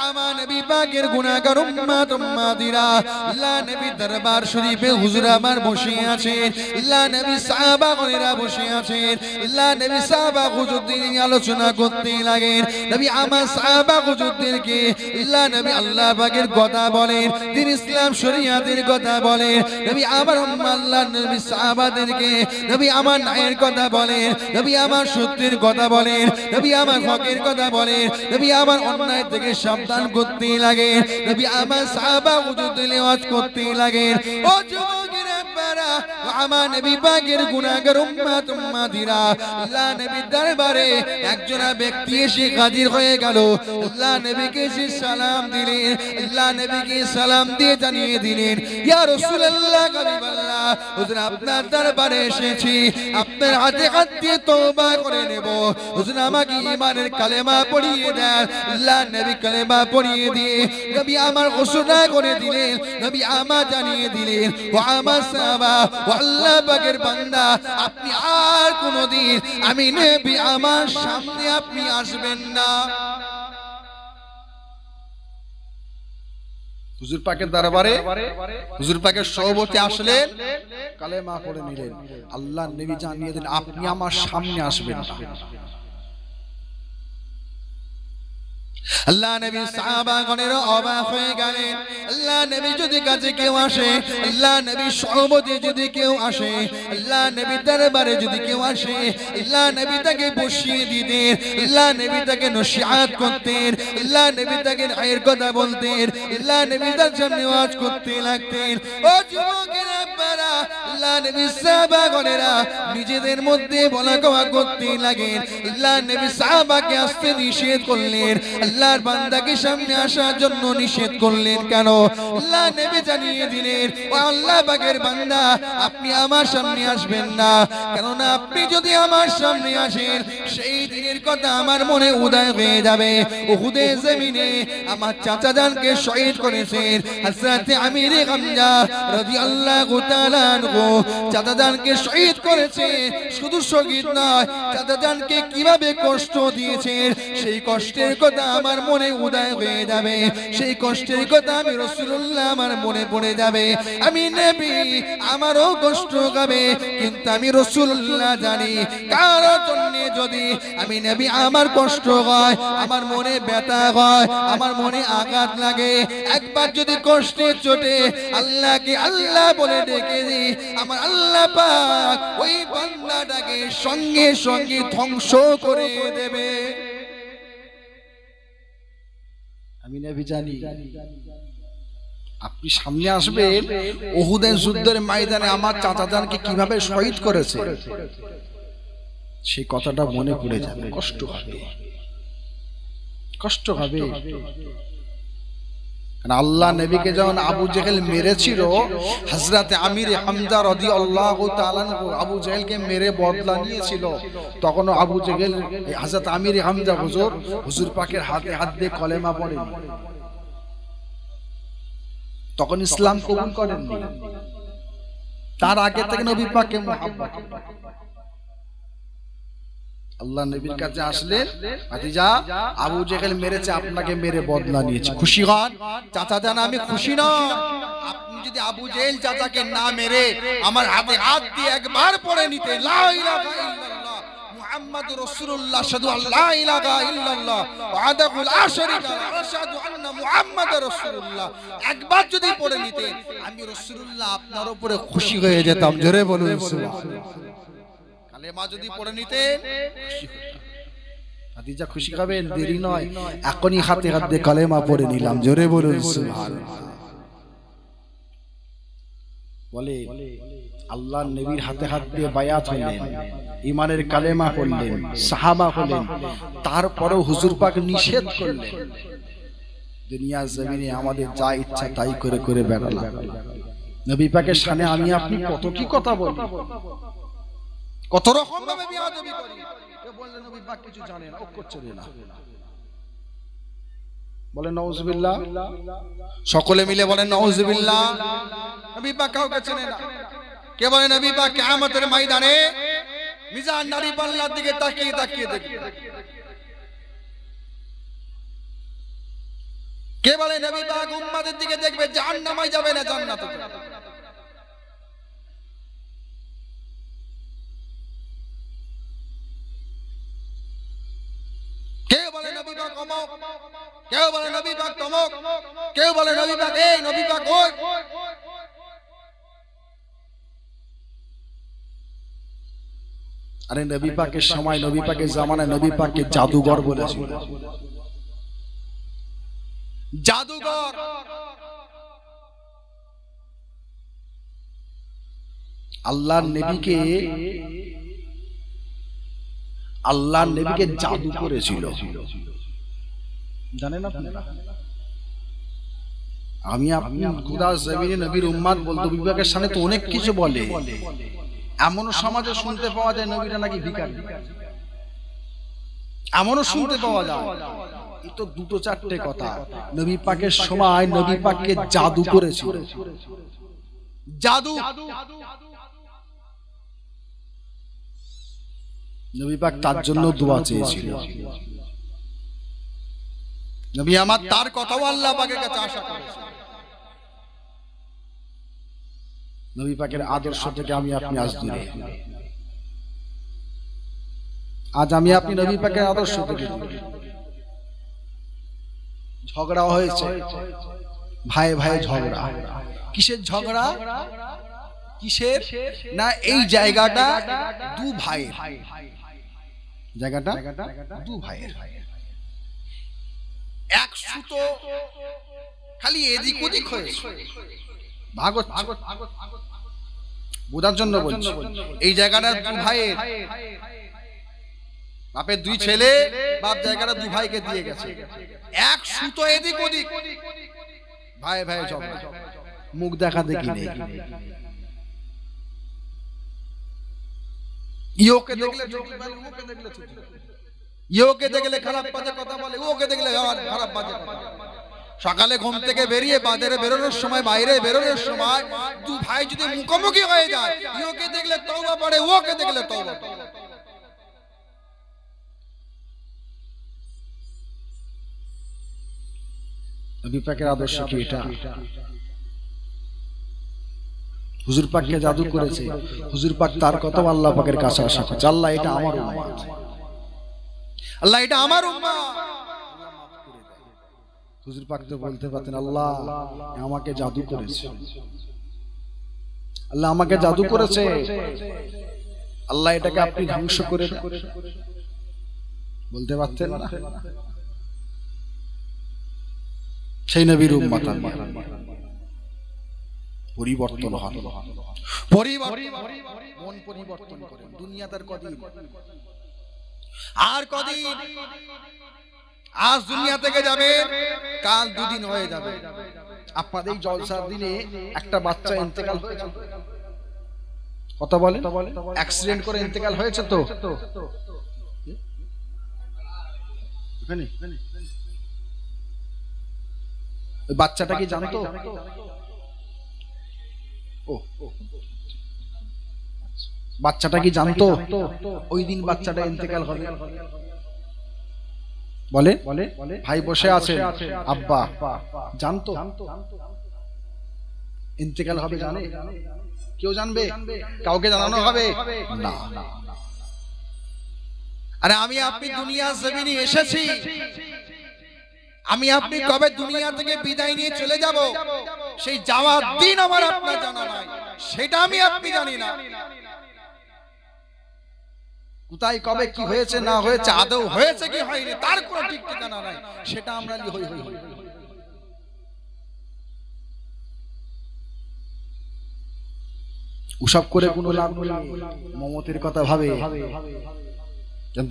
আমার নবী পাকের গুনাহগার উম্মত উম্মাতিরা, আল্লাহ নবী দরবার শরীফে হুজুর আমার বসে আছেন, আল্লাহ নবী সাহাবাগণেরা বসে আছেন, আল্লাহ নবী সাহাবা হুজুরদের আলোচনা করতে লাগেন। নবী আমার সাহাবা হুজুরদেরকে আল্লাহ নবী আল্লাহ পাকের কথা বলেন, দিন ইসলাম শরীয়তের কথা বলেন। নবী আমার আল্লাহ নবী সাহাবাদেরকে নবী আমার ন্যায়ের কথা বলেন, নবী আমার সত্যের কথা বলেন, নবী আমার হকের কথা বলেন, নবী আমার অন্যায় থেকে সাবধান করতে লাগে, নবী আমার সাহাবা হুজুরদের ওয়াজ করতে লাগে। ও যুবকেরা, আমার নবী পাকের গুনাহগার উম্মত উম্মাতিরা, আল্লাহ নবীর দরবারে একজন ব্যক্তি এসে হাজির হয়ে গেল। আল্লাহ নবীকে এসে সালাম দিলেন, আল্লাহ নবীকে সালাম দিয়ে জানিয়ে দিলেন, ইয়া রাসূলুল্লাহ, হাবিবাল্লাহ, হুজুর আপনার দরবারে এসেছি, আপনার হাতে হাত দিয়ে তওবা করে নেব। হুজুর আমাকে ঈমানের কালেমা পড়িয়ে দেন। আল্লাহ নবী কালেমা পড়িয়ে দিয়ে নবী আমার ঘোষণা করে দিলেন, নবী আমার জানিয়ে দিলেন, ও আমার সাহাবা, ও আল্লাহ পাকের বান্দা, আপনি আর কোনদিন আমি নবী আমার সামনে আপনি আসবেন না। হুজুর পাকের দরবারে হুজুর পাকের সভাপতি আসলেন, কালেমা পড়ে নিলেন, আল্লাহ নবী জানিয়ে দিলেন আপনি আমার সামনে আসবেন না। আল্লাহ নবী সাহাবাগণের অবাক হয়ে গেলেন। আল্লাহ নবী যদি কাছে কেউ আসে, আল্লাহ নবী সভাপতি যদি কেউ আসে, আল্লাহ নবী দরবারে যদি কেউ আসে, আল্লাহ নবী তাকে বসিয়ে দিতেন, আল্লাহ নবী তাকে নসিহত করতেন, আল্লাহ নবী তাকে ন্যায়ের কথা বলতেন, আল্লাহ নবী তার সামনে ওয়াজ করতে লাগতেন। ও যুবকেরা, আল্লাহ নবী সাহাবাগণেরা নিজেদের মধ্যে বলা কওয়া করতে লাগেন। আল্লাহ নবী সাহাবাকে আসতে নিষেধ করলেন, আল্লাহর বান্দাকে সামনে আসার জন্য নিষেধ করলেন কেন? আল্লাহ নবী জানিয়ে দিলেন, ও আল্লাহ পাকের বান্দা, আপনি আমার সামনে আসবেন না, কেননা আপনি যদি আমার সামনে আসেন, সেই দিনের কথা আমার মনে উদয় হয়ে যাবে। উহুদের জমিনে আমার চাচা জানকে শহীদ করেছেন হযরত আমির হামজা রাদিয়াল্লাহু তাআলা আনহু। চাচা জানকে শহীদ করেছে, শুধু শহীদ নয়, চাচা জানকে কিভাবে কষ্ট দিয়েছেন, সেই কষ্টের কথা আমার মনে উদয় হয়ে যাবে, সেই কষ্টের কথা আমি রাসূলুল্লাহ আমার মনে পড়ে যাবে। আমি নবী, আমারও কষ্ট হবে, কিন্তু আমি রাসূলুল্লাহ জানি কারোর জন্য যদি আমি নবী আমার কষ্ট হয়, আমার মনে ব্যথা হয়, আমার মনে আঘাত লাগে, একবার যদি কষ্টের চোটে আল্লাহকে আল্লাহ বলে ডেকে দিই, আমার আল্লাহ পাক ওই বান্দাটাকে সঙ্গে সঙ্গে ধ্বংস করে দেবে। আমি নবী জানি আপনি সামনে আসবেন, উহুদের যুদ্ধের ময়দানে আমার চাচা জানকে কিভাবে শহীদ করেছে, সেই কথাটা মনে পড়ে যাবে, কষ্ট হবে, কষ্ট হবে। আল্লাহ নবীকে যখন আবু জেহেল মেরেছিল, হযরত আমির হামজা রাদিয়াল্লাহু তাআলা আবু জেহেলকে মেরে বদলা নিয়েছিল, তখন আবু জেহেল হযরত আমির হামজা হুজুর পাকের হাতে হাত দিয়ে কলেমা পড়েন, তখন ইসলাম কবুল করেননি। তার আগে থেকে নবী পাককে মুহাব্বত। আল্লাহ নবীর কাছে আসলেন, ভাতিজা আবু জেহেল মেরেছে, আপনাকে মেরে বদলা নিয়েছে, খুশি হন? চাচা জান আমি খুশি না। আপনি যদি আবু জেহেল চাচাকে না মেরে আমার হাতে হাত দিয়ে একবার পড়ে নিতে, লা ইলাহা ইল্লাল্লাহ মুহাম্মাদুর রাসূলুল্লাহ আশহাদু আল্লা ইলাহা ইল্লাল্লাহ ওয়াহদাহু লা শারীকা লাহু ওয়া আশহাদু আন্না মুহাম্মাদুর রাসূলুল্লাহ, একবার যদি পড়ে নিতে আমি রাসূলুল্লাহ আপনার উপরে খুশি হয়ে যেতাম। জোরে বলুন সুবহানাল্লাহ। কালেমা যদি পড়ে নিতেন খুশি হতাম। খাদিজা খুশি হবেন, দেরি নয়, এখনই হাতে হাত দিয়ে কালেমা পড়ে নিলাম। জোরে বলুন সুবহানাল্লাহ। বলে আল্লাহর নবীর হাতে হাত দিয়ে বায়াত হলেন, ঈমানের কালেমা পড়লেন, সাহাবা হলেন, তারপরেও হুজুর পাক নিষেধ করলেন, দুনিয়া জমিনে আমাদের যা ইচ্ছা তাই করে করে বেড়ালাম। নবী পাকের সামনে আমি আপনি কত কি কথা বলি, কত রকম ভাবে বিয়াদবি করি। কেউ বললেন নবী পাক কিছু জানে না, ও করছে না, বলেন নাউজুবিল্লাহ। সকলে মিলে বলেন নাউজুবিল্লাহ। নবী পাক কাউকে চেনে না। কে বলে নবী পাক কিয়ামতের ময়দানে মিজান নারী পাল্লার দিকে তাকিয়ে তাকিয়ে দেখবে। কে বলে নবী পাক উম্মতের দিকে দেখবে, জাহান্নামে যাবে না জান্নাতে যাবে। কেউ বলে নবী পাক অমুক, কেউ বলে নবী পাক তমুক, কেউ বলে নবী পাক এই, নবী পাক ওই। আরে নবী পাকের সময়, নবী পাকের জামানায় নবী পাককে জাদুঘর বলেছিল, জাদুঘর। আল্লাহর নবীকে জাদু করেছিল, জানেন আপনারা? আমি আপনি খুদা জমিনে নবীর উম্মত বলতো, নবী পাকের সামনে তো অনেক কিছু বলে। এমনও সমাজে শুনতে পাওয়া যায় নবীরা নাকি ভিখারি, এমনও শুনতে পাওয়া যায়। এই তো দুটো চারটে কথা। নবী পাকের সময় নবী পাককে জাদু করেছিল, জাদু। নবী পাক তার জন্য দোয়া চেয়েছিল। নবী আমার তার কথাও আল্লাহ পাকের কাছে আশা করেছিল। নবী পাকের আদর্শ থেকে আমি আপনি আজ দূরে। আজ আমি আপনি নবী পাকের আদর্শ থেকে দূরে। ঝগড়া হয়েছে, ভাই ভাই ঝগড়া। কিসের ঝগড়া? কিসের না, এই জায়গাটা দু ভাইয়ের, জায়গাটা দু ভাইয়ের। এক সুতো খালি এদিক ওদিক হয়েছে, ভাগ বোঝার জন্য বলছি। এই জায়গাটা দু ভাইয়ের, বাপের দুই ছেলে, বাপ জায়গাটা দু ভাইকে দিয়ে গেছে। এক সুতো এদিক ওদিক, ভাই ভাই ঝগড়া, মুখ দেখা দেখি নেই। ইয়োকে দেখলে চোখে বলে, ওকে দেখলে চোখে, ইয়োকে দেখলে খারাপ বাজে কথা বলে, ওকে দেখলে খারাপ বাজে কথা। সকালে ঘুম থেকে বেরিয়ে বাজারে বেরোনোর সময়, বাইরে বেরোনোর সময় দু ভাই যদি মুখোমুখি হয়ে যায়, ইয়োকে দেখলে তওবা পড়ে, ওকে দেখলে তওবা পড়ে। নবী পাকের আদর্শ কি এটা? হুজুর পাককে জাদু করেছে, হুজুর পাক তার কথা আল্লাহ পাকের কাছে আশা করছে, আল্লাহ এটা আমার উম্মত, আল্লাহ এটা আমার উম্মত। হুজুর পাক তো বলতে পারতেন, আল্লাহ আমাকে জাদু করেছে, আল্লাহ আমাকে জাদু করেছে, আল্লাহ এটাকে আপনি ধ্বংস করে দেন, বলতে পারতেন না? সেই নবীর উম্মত পরিবর্তন হন, মন পরিবর্তন করেন। দুনিয়াদার কদিন, আর কদিন। আজ দুনিয়া থেকে যাবে, কাল দুদিন হয়ে যাবে। আপনাদের এই জলসার দিনে একটা বাচ্চা ইন্তেকাল হয়েছে, কথা বলে, অ্যাক্সিডেন্ট করে ইন্তেকাল হয়েছে তো, বাচ্চাটা কি জানতো? বাচ্চাটা কি জানতো ওই দিন বাচ্চাটা ইন্তেকাল হবে? বলে ভাই বসে আছে, আব্বা জানতো ইন্তেকাল হবে? জানে? কেউ জানবে? কাউকে জানানো হবে না। আরে আমি আপনি দুনিয়ার জমিনে এসেছি, আমি আপনি কবে দুনিয়া থেকে বিদায় নিয়ে চলে যাব, সেই যাওয়ার দিন আমার আপনার জানা নাই, সেটা আমি আপনি জানি না। কোথায় কবে কি হয়েছে না হয়েছে, আদৌ হয়েছে কি হয়নি তার কোনো ঠিক ঠিকানা নাই, সেটা আমরা হই হই হই। ওসব করে কোনো লাভ নেই। মমতের কথা ভাবে,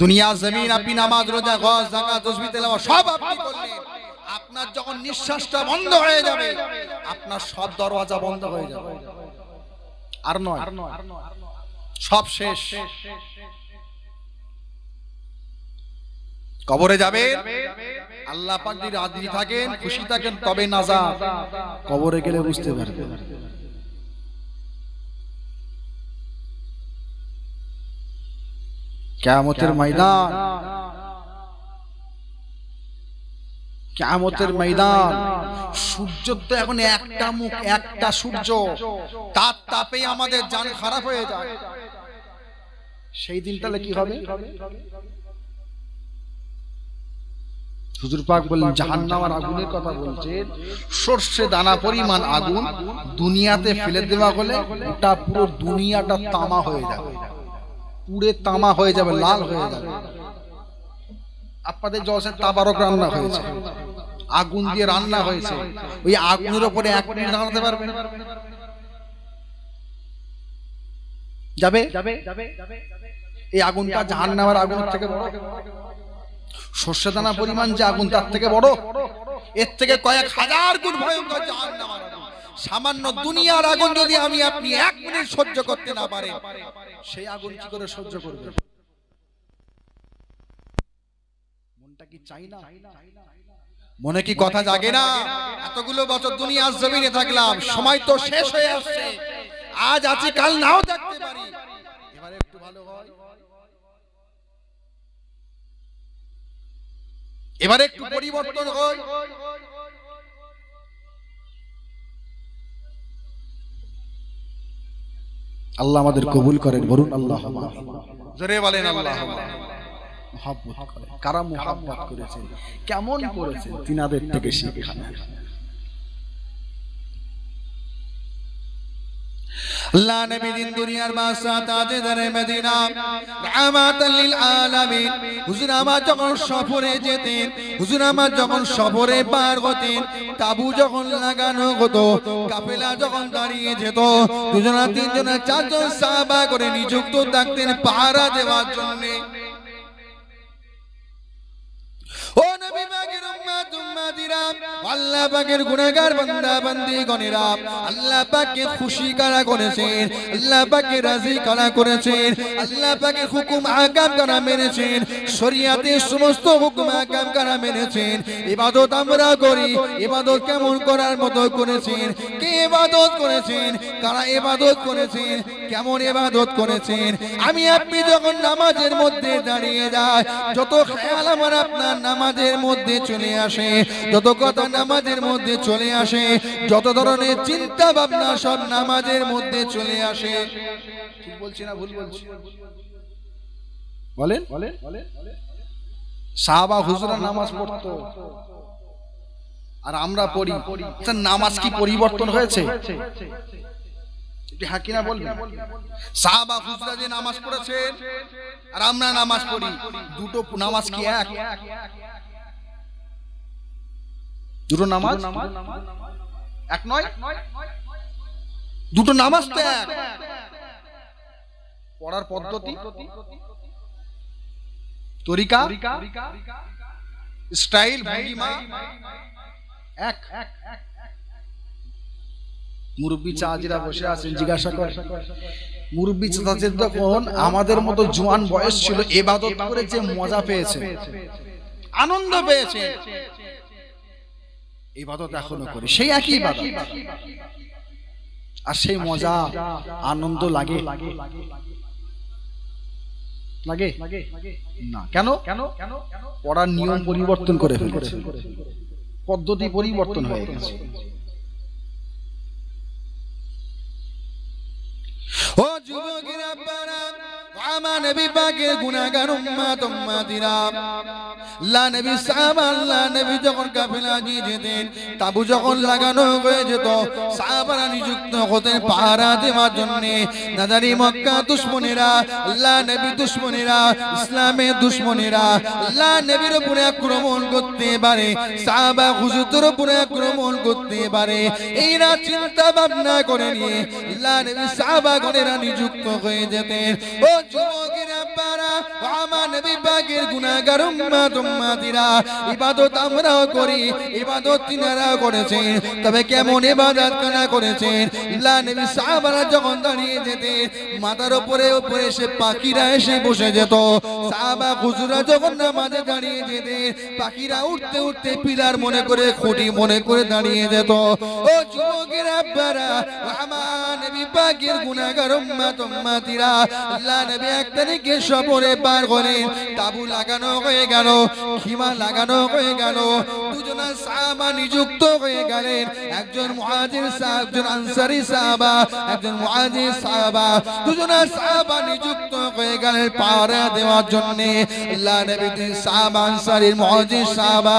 দুনিয়া জমিন আপনি নামাজ রোজা হজ যাকাত তাসবিহ তেলাওয়াত সব আপনি করলেন, আপনার যখন নিঃশ্বাসটা বন্ধ হয়ে যাবে আপনার সব দরওয়াজা বন্ধ হয়ে যাবে, আর নয় সব শেষ। কবরে যাবে আল্লাহ পাক যদি রাজি থাকেন খুশি থাকেন তবে নাজাত, কবরে গেলে বুঝতে পারবেন। কিয়ামতের ময়দান, কিয়ামতের ময়দান, সূর্য তো এখন একটা মুখ, একটা সূর্য, তার তাপে আমাদের জান খারাপ হয়ে যায়। সেই দিন তাহলে কি হবে? হুজুর পাক বললেন জাহান্নামের আগুনের কথা বলছেন, সরষে দানা পরিমাণ আগুন দুনিয়াতে ফেলে দেওয়া হলে ওটা পুরো দুনিয়াটা তামা হয়ে যাবে, পুরে তামা হয়ে যাবে, লাল হয়ে যাবে। আপনাদের জলসায় তাবারক রান্না হয়েছে, আগুন দিয়ে রান্না হয়েছে, ওই আগুনের উপরে এক মিনিট দাঁড়াতে পারবেন? যাবে? এই আগুনটা জাহান্নামের আগুনের থেকে বড়, সর্ষে দানা পরিমাণ যে আগুন তার থেকে বড়, এর থেকে কয়েক হাজার গুণ ভয়ঙ্কর জাহান্নামের আগুন। সামান্য দুনিয়ার আগুন যদি আমি আপনি এক মিনিট সহ্য করতে না পারে, সেই আগুন কি করে সহ্য করবে? মনটা কি চাই না? মনে কি কথা জাগে না? এতগুলো বছর দুনিয়ার জমিনে থাকলাম, সময় তো শেষ হয়ে আসছে, আজ আছি কাল নাও থাকতে পারি, এবারে একটু ভালো হয়, এবারে একটু পরিবর্তন হয়। আল্লাহ আমাদের কবুল করেন, বলুন আল্লাহুম্মা আমিন। জোরে বলেন আল্লাহুম্মা। মুহাব্বত করেন, কারা মুহাব্বত করেছেন, কেমন করেছেন, তিনাদের থেকে শিখেন। আল্লাহ নবী দিন দুনিয়ার বাদশা তাজদারে মদিনা রাহমাতাল লিল আলামিন, হুজুর আমার যখন সফরে যেতেন, হুজুর আমার যখন সফরে পার হতেন, তাবু যখন লাগানো হতো, কাফেলা যখন দাঁড়িয়ে যেত, দুজনা তিনজনা চারজন সাহাবা করে নিযুক্ত থাকতেন পাহারা দেওয়ার জন্য। ও নবী পাকের উম্মত উম্মতিরা, আল্লাহ পাকের গুনাহগার বান্দা বান্দীগণেরা, আল্লাহ পাককে খুশি কারা করেছেন, আল্লাহ পাককে রাজি কারা করেছেন, আল্লাহ পাকের হুকুম আহকাম কারা মেনেছেন, শরীয়তের সমস্ত হুকুম আহকাম কারা মেনেছেন, ইবাদত আমরা করি, ইবাদত কেমন করার মতো করেছেন, কে ইবাদত করেছেন, কারা ইবাদত করেছেন, কেমন ইবাদত করেছেন। আমি আপনি যখন নামাজের মধ্যে দাঁড়িয়ে যাই, যত খেয়াল আমার আপনার নামাজের মধ্যে চলে আসে, যত কথা নামাজের মধ্যে চলে আসে, যত ধরনের চিন্তা ভাবনা সব নামাজের মধ্যে চলে আসে। ঠিক বলছি না ভুল বলছি? বলেন। সাহাবা হুজুরা নামাজ পড়তো আর আমরা পড়ি, নামাজ কি পরিবর্তন হয়েছে? হ্যাঁ কিনা বলবেন? সাহাবা হুজুরা যে নামাজ পড়েছেন আর আমরা নামাজ পড়ি, দুটো নামাজ কি এক? দুটো নামাজ এক নয়, দুটো নামাজ তো এক। পড়ার পদ্ধতি, তরিকা, স্টাইল, ভঙ্গিমা এক। মুরব্বী চাচিরা বসে আছেন, জিজ্ঞাসা করে মুরব্বী চাচাদের তখন আমাদের মতো জোয়ান বয়স ছিল, ইবাদত করে যে মজা পেয়েছে, আনন্দ পেয়েছে, ইবাদত এখনো করি, সেই একই ইবাদত, আর সেই মজা আনন্দ লাগে লাগে না। কেন? পড়ার নিয়ম পরিবর্তন করে ফেলেছে, পদ্ধতি পরিবর্তন হয়ে গেছে। ও যুবকেরা, আমার নবী পাকের গুনাহগার উম্মত উম্মতিরা, আল্লাহ নবী সাহাবা, আল্লাহ নবী যখন কাফেলা নিয়ে যেতেন, তাবু যখন লাগানো হয়ে যেত, সাহাবারা নিযুক্ত হতেন পাহারা দেওয়ার জন্য। নাজারি মক্কা দুশমনেরা, আল্লাহ নবী দুশমনেরা, ইসলামের দুশমনেরা আল্লাহ নবীর উপরে আক্রমণ করতে পারে, সাহাবা হুজুরদের উপরে আক্রমণ করতে পারে, এইরা চিন্তা ভাবনা করে নিয়ে আল্লাহ নবী সাহাবাগণেরা নিযুক্ত হয়ে যেতেন। ও যুবকেরা, আমার নবী পাকের গুনাহগার উম্মত উম্মতিরা, ইবাদত আমরাও করি, ইবাদত তিনারাও করেছেন, তবে কেমন ইবাদত কানা করেছেন। আল্লাহ নবী সাহাবারা যখন দাঁড়িয়ে যেতেন, মাথার উপরে এসে পাখিরা এসে বসে যেত। সাহাবা হুজুরা যখন নামাজে দাঁড়িয়ে যেতেন, পাখিরা উঠতে উঠতে পিলার মনে করে, খুঁটি মনে করে দাঁড়িয়ে যেত। ও যুবকেরা, আমার নবী পাকের গুনাহগার উম্মত উম্মতিরা, আল্লাহ নবী এক তারিখে সফরে পার করেন, তাবু লাগানো হয়ে গেল, খিমা লাগানো হয়ে গেল, দুজন সাহাবা নিযুক্ত হয়ে গেলেন, একজন মুহাজির সাহাবা, একজন আনসারী সাহাবা, একজন মুহাজির সাহাবা, দুজন সাহাবা নিযুক্ত হয়ে গেলেন পাহারা দেওয়ার জন্য। আল্লাহ নবী সাহাবা, আনসারী, মুহাজির সাহাবা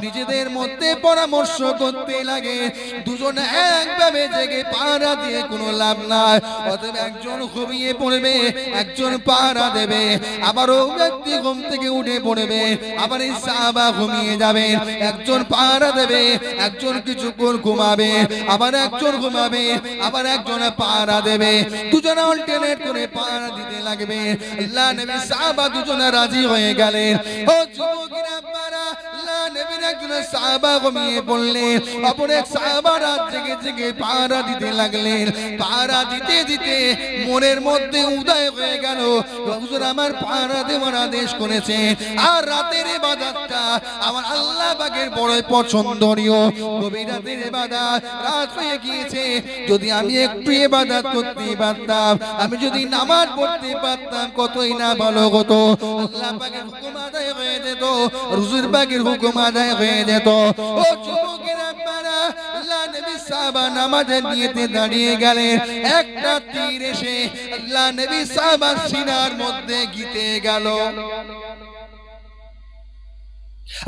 নিজেদের মধ্যে পরামর্শ করতে লাগে, দুজন একভাবে জেগে পাহারা দিয়ে কোনো লাভ নাই, অতএব একজন ঘুমিয়ে পড়বে, একজন পাহারা দেবে, আবারও ব্যক্তি ঘুম থেকে উঠে পড়বে, আবার এই সাহাবা ঘুমিয়ে যাবে, একজন পাহারা দেবে, একজন কিছুক্ষণ ঘুমাবে, আবার একজন ঘুমাবে, আবার একজন পাহারা দেবে, দুজনে অল্টারনেট করে পাহারা দিতে লাগবে। আল্লাহ নবী সাহাবা দুজনে রাজি হয়ে গেলেন। ও যুবকেরা, আল্লাহ নবীর একজন সাহাবা ঘুমিয়ে পড়লেন, অপর এক সাহাবা রাত জেগে জেগে পাহারা দিতে লাগলেন। পাহারা দিতে দিতে মনের মধ্যে উদয় হয়ে গেল, হুজুর আমার পাহারা দেওয়ার আদেশ করেছে, আর রাতের ইবাদতটা আমার আল্লাহ পাকের বড় পছন্দনীয়, গভীর রাতের ইবাদত, রাত হয়ে গিয়েছে, যদি আমি একটু ইবাদত করতে পারতাম, আমি যদি নামাজ পড়তে পারতাম, কতই না ভালো হতো, আল্লাহ পাকের হুকুম আদায় হয়ে যেত, হুজুর পাকের হুকুম আদায় হয়ে যেত। ও যুবকেরা, আল্লাহ নবী সাহাবা নামাজের নিয়তে দাঁড়িয়ে গেলেন, একটা তীর এসে আল্লাহ নবী সাহাবা সিনার মধ্যে গিতে গেল।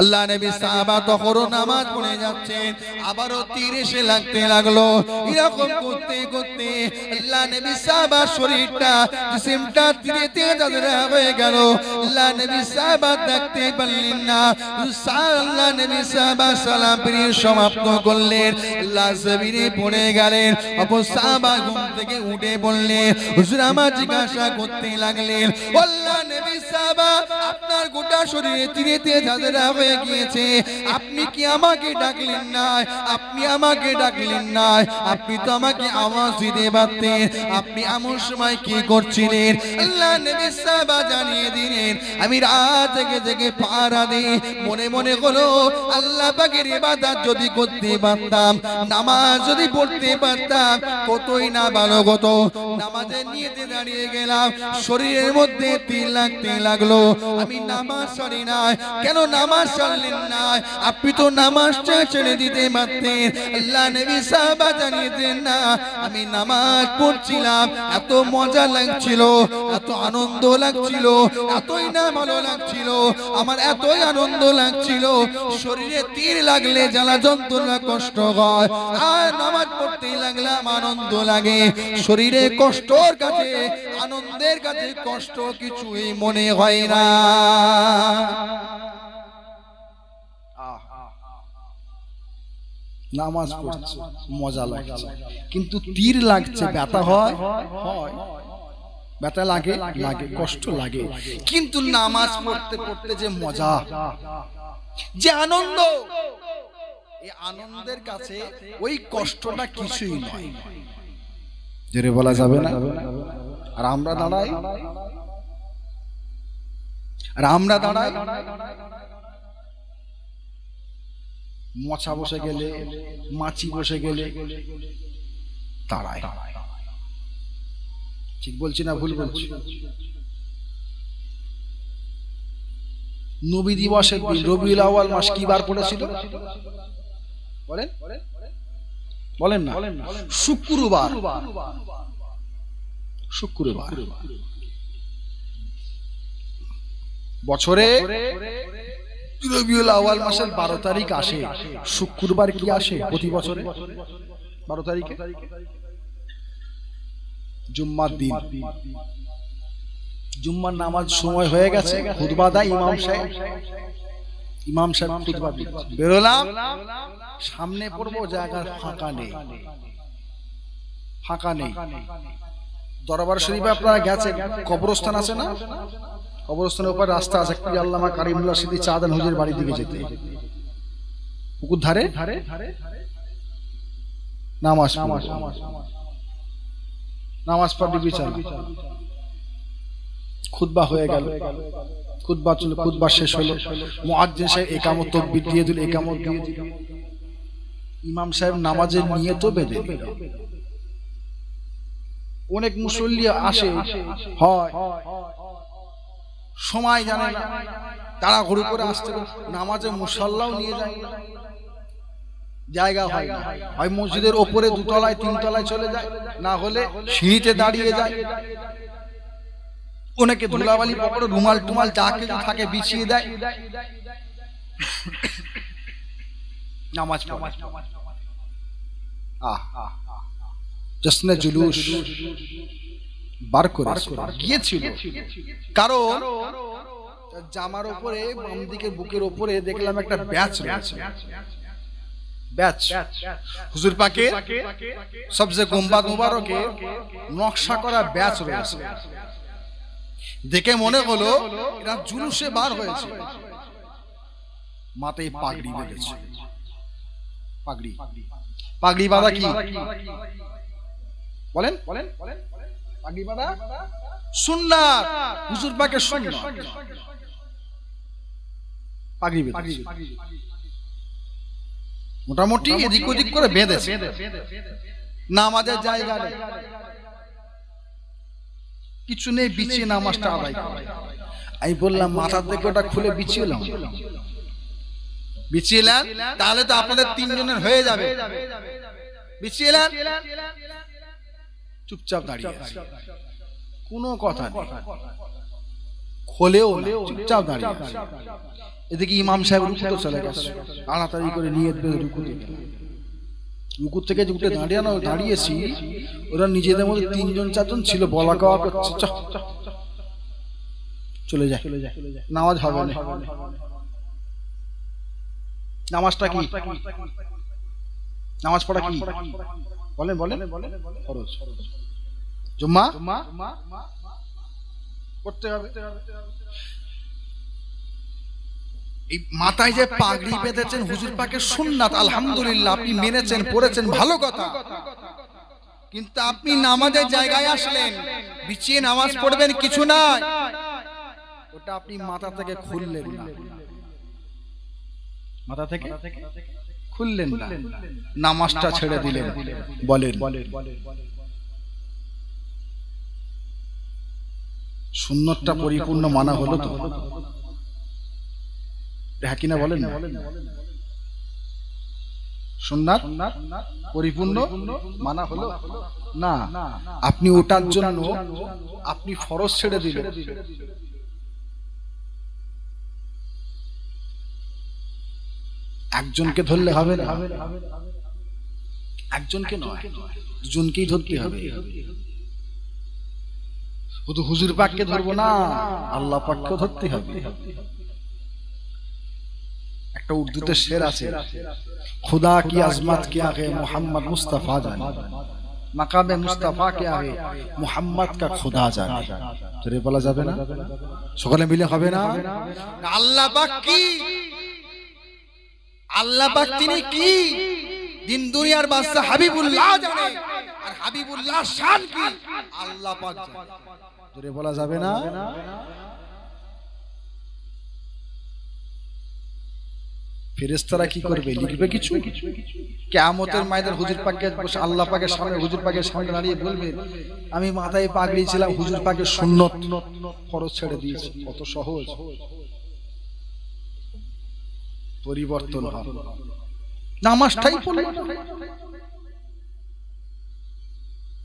আল্লাহ নবী সাহাবা তখন নামাজ পড়ে যাচ্ছেন, আবারও তীর এসে লাগতে লাগলো। এরকম করতে করতে আল্লাহ নবী সাহাবা শরীরটা, জিসমটা তীরেতে জাজরা হয়ে গেল। আল্লাহ নবী সাহাবা দেখতে পারলেন না। আল্লাহ নবী সাহাবা সালাম ফিরিয়ে সমাপ্ত করলেন, আল্লাহ জমিনে পড়ে গেলেন। অপর সাহাবা ঘুম থেকে উঠে বললেন, হুজুর আমার জিজ্ঞাসা করতে লাগলেন, আল্লাহ নবী সাহাবা, আপনার গোটা শরীরে তীরেতে জাজরা হয়ে গিয়েছে, আপনি কি আমাকে ডাকলেন না? আপনি আমাকে ডাকলেন না, আপনি তো আমাকে আওয়াজ দিতে পারতেন, আপনি এমন সময় কি করছিলেন? আল্লাহ নবী সাহাবা জানিয়ে দিলেন, আমি রাত জেগে জেগে পাহারা দিই, মনে মনে হলো আল্লাহ পাকের ইবাদত যদি করতে পারতাম, নামাজ যদি পড়তে পারতাম, কতই না ভালো হতো। নামাজের নিয়তে দাঁড়িয়ে গেলাম, শরীরের মধ্যে তীর লাগতে লাগলো, আমি নামাজ ছাড়ি না। কেন নামাজ ছাড়লেন না? আপনি তো নামাজটা ছেড়ে দিতে পারতেন। আল্লাহ নবী সাহাবা জানিয়ে দেন, না, আমি নামাজ পড়ছিলাম, এত মজা লাগছিল, এত আনন্দ লাগছিল, এতই না ভালো লাগছিল, আমার এতই আনন্দ লাগছিল, শরীরে তীর লাগলে জ্বালা যন্ত্রণা কষ্ট হয়, আর নামাজ পড়তে লাগলাম আনন্দ লাগে। শরীরে কষ্টর কাছে, আনন্দের কাছে কষ্ট কিছুই মনে হয় না। নামাজ পড়ছে, মজা লাগছে, কিন্তু তীর লাগছে, ব্যথা হয়, ব্যথা লাগে, কষ্ট লাগে, কিন্তু নামাজ পড়তে পড়তে যে মজা, যে আনন্দ, এই আনন্দের কাছে ওই কষ্টটা কিছুই নয়, জেরে বলা যাবে না। আর আমরা দাঁড়াই, মশা বসে গেলে, মাছি বসে গেলে দাঁড়ায়। ঠিক বলছি না ভুল বলছি? নবী দিবসের দিন রবিউল আউয়াল মাস কি বার পড়েছিল বলেন? বলেন না? শুক্রবার। শুক্রবার বছরে রবিউল আউয়াল মাসের 12 তারিখ আসে। শুক্রবার কি আসে প্রতি বছরে 12 তারিখে? জুম্মার দিন। জুম্মার নামাজ সময় হয়ে গেছে, খুতবা দেয় ইমাম সাহেব খুতবা দিচ্ছে। বেরোলাম, সামনে পড়বো, জায়গা ফাঁকা নেই। দরবার শরীফে আপনারা গেছেন, কবরস্থান আছে না? কবরস্থানের উপর রাস্তা আছে, আল্লামা কারিমুল্লাহ সিদ্দিক চাঁদান হুজুরের বাড়ির দিকে যেতে, পুকুর ধারে নামাজ পড়ে বিচার। খুতবা হয়ে গেল, খুতবা শেষ হলো, মুয়াজ্জিন সাহেব ইকামত তাকবীর দিয়ে দিল, ইমাম সাহেব নামাজের নিয়ত বেঁধে দিল। অনেক মুসল্লি আসে, হয় সময় জানে না, তাড়াহুড়ো করে আসতে, নামাজে মুসাল্লাও নিয়ে যায়, জায়গা হয় না, হয় মসজিদের ওপরে 2 তলায় 3 তলায় চলে যায়, না হলে সিঁড়িতে দাঁড়িয়ে যায়। অনেকে ধুলাবালি পকড়ে রুমাল টুমাল যা কিছু থাকে বিছিয়ে দেয়, নামাজ পড়ে। জশ্নে জুলুস বার করে গিয়েছিল, কারণ জামার উপরে বাম দিকে বুকের উপরে দেখলাম একটা ব্যাচ রয়েছে। ব্যাচ হুজুর পাকে সবচেয়ে গুম্বাদ মুবারকে নকশা করা ব্যাচ রয়েছে। দেখে মনে হলো এরা জুলুসে বার হয়েছে। মাথায় পাগড়ি বেঁধেছে। পাগড়ি বাঁধা কি বলেন? পাগড়ি বাঁধা সুন্নাত, হুজুর পাকের সুন্নাত। পাগড়ি বেঁধেছে, মোটামুটি এদিক ওদিক করে বেঁধেছে, নামাজের জায়গা নেই, কিছু নেই, বিছিয়ে নামাজটা আদায় করে। আমি বললাম মাথার থেকে ওটা খুলে বিছিয়েলাম, তাহলে তো আপনাদের 3 জনের হয়ে যাবে। বিছিয়েলেন, চুপচাপ দাঁড়িয়ে আছে, কোনো কথা নেই, খোলেও না, চুপচাপ দাঁড়িয়ে আছে। এদিকে ইমাম সাহেব রুকুতে চলে গেছে, তাড়াতাড়ি করে নিয়ত বেঁধে রুকুতে গেল। রুকু থেকে উঠে দাঁড়িয়েছি, ওরা নিজেদের মধ্যে 3 জন 4 জন ছিল, বলা কওয়া করছে, চলে যায়, নামাজ হবে না। নামাজটা কি? নামাজ পড়া কি বলেন? ফরজ। জুম্মা পড়তে হবে। এই মাথায় যে পাগড়ি বেঁধেছেন হুজুর পাকের সুন্নাত, আলহামদুলিল্লাহ, আপনি মেনেছেন, পড়েছেন, ভালো কথা। কিন্তু আপনি নামাজের জায়গায় আসলেন, বিছিয়ে নামাজ পড়বেন, কিছু নাই, ওটা আপনি মাথা থেকে খুললেন না, মাথা থেকে খুললেন না, নামাজটা ছেড়ে দিলেন। বলেন সুন্নতটা পরিপূর্ণ মানা হলো তো? হ্যাঁ কিনা বলেন? সুন্নাত পরিপূর্ণ মানা হলো না। আপনি ওটার জন্য আপনি ফরজ ছেড়ে দিলেন। একজনকে ধরলে হবে না, একজনকে নয়, দুজনকেই ধরতে হবে। শুধু হুজুর পাককে ধরবো না, আল্লাহ পাককেও ধরতে হবে। একটা উর্দুতে শের আছে, खुदा की अजमत क्या है मोहम्मद मुस्तफा जाने, मकाम मुस्तफा क्या है मोहम्मद का खुदा जाने। তোরে বলা যাবে না? সকলে মিলে হবে না? আল্লাহ পাক কি? আল্লাহ পাক তিনি কি দিন দুনিয়ার বাদশা হাবিবুল্লাহ জানে, আর হাবিবুল্লাহ শান কি আল্লাহ পাক জানে। জোরে বলা যাবে না? ফেরেশতারা কি করবে? লিখবে কিছু? কিয়ামতের ময়দানে হুজুর পাককে বসে আল্লাহ পাকের সামনে, হুজুর পাকের সামনে দাঁড়িয়ে বলবে, আমি মাথায় পাগড়ি ছিলাম, হুজুর পাকের সুন্নত ফরজ ছেড়ে দিয়েছি। কত সহজ পরিবর্তন হয়। নামাজটাই পড়লো না।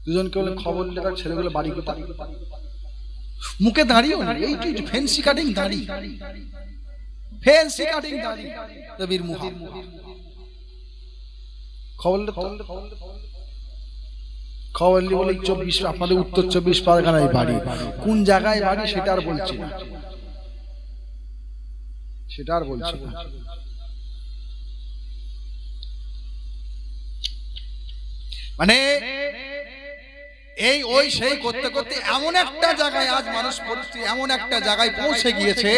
দুজনকে বলে খবর নিলে তার ছেলেগুলো বাড়ি কোথায়? মুখে দাঁড়িয়েও না, এই ফেন্সি কাটিং দাড়ি, ফেন্সি কাটিং দাড়ি, নবীর মুখ। খবর নিলে বলে 24, আপনাদের উত্তর 24 পরগনায় বাড়ি। কোন জায়গায় বাড়ি সেটা আর বলছি না, সেটা আর বলছি না। মানে এই ওই সেই করতে করতে এমন একটা জায়গায় আজ মানুষ পরিস্থিতি এমন একটা জায়গায় পৌঁছে গিয়েছে,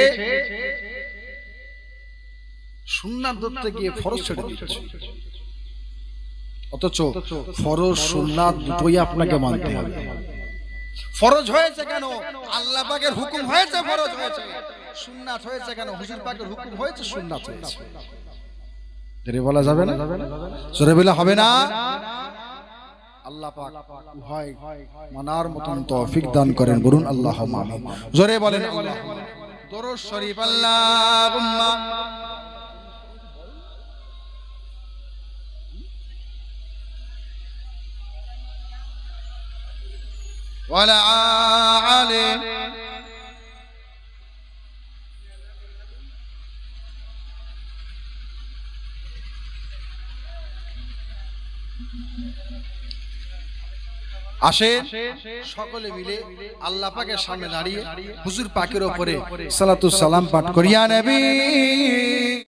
সুন্নাত ধরতে গিয়ে ফরজ ছেড়ে দিচ্ছে। অথচ ফরজ সুন্নাত দুটোই আপনাকে মানতে হবে। ফরজ হয়েছে কেন? আল্লাহ পাকের হুকুম হয়েছে, ফরজ হয়েছে। সুন্নাত হয়েছে কেন? হুজুর পাকের হুকুম হয়েছে, সুন্নাত হয়েছে। জোরে বলা যাবে না? জোরে বলা হবে না? আল্লাহ পাক উভয় মানার মতন তৌফিক দান করেন, বলুন আল্লাহুম্মা আমিন। জোরে বলেন আল্লাহুম্মা। দরুদ শরীফ আল্লাহুম্মা ওয়ালা আলি আসেন সকলে মিলে আল্লাহ পাকের সামনে দাঁড়িয়ে হুজুর পাকের উপরে সালাতু সালাম পাঠ করিয়া নবী।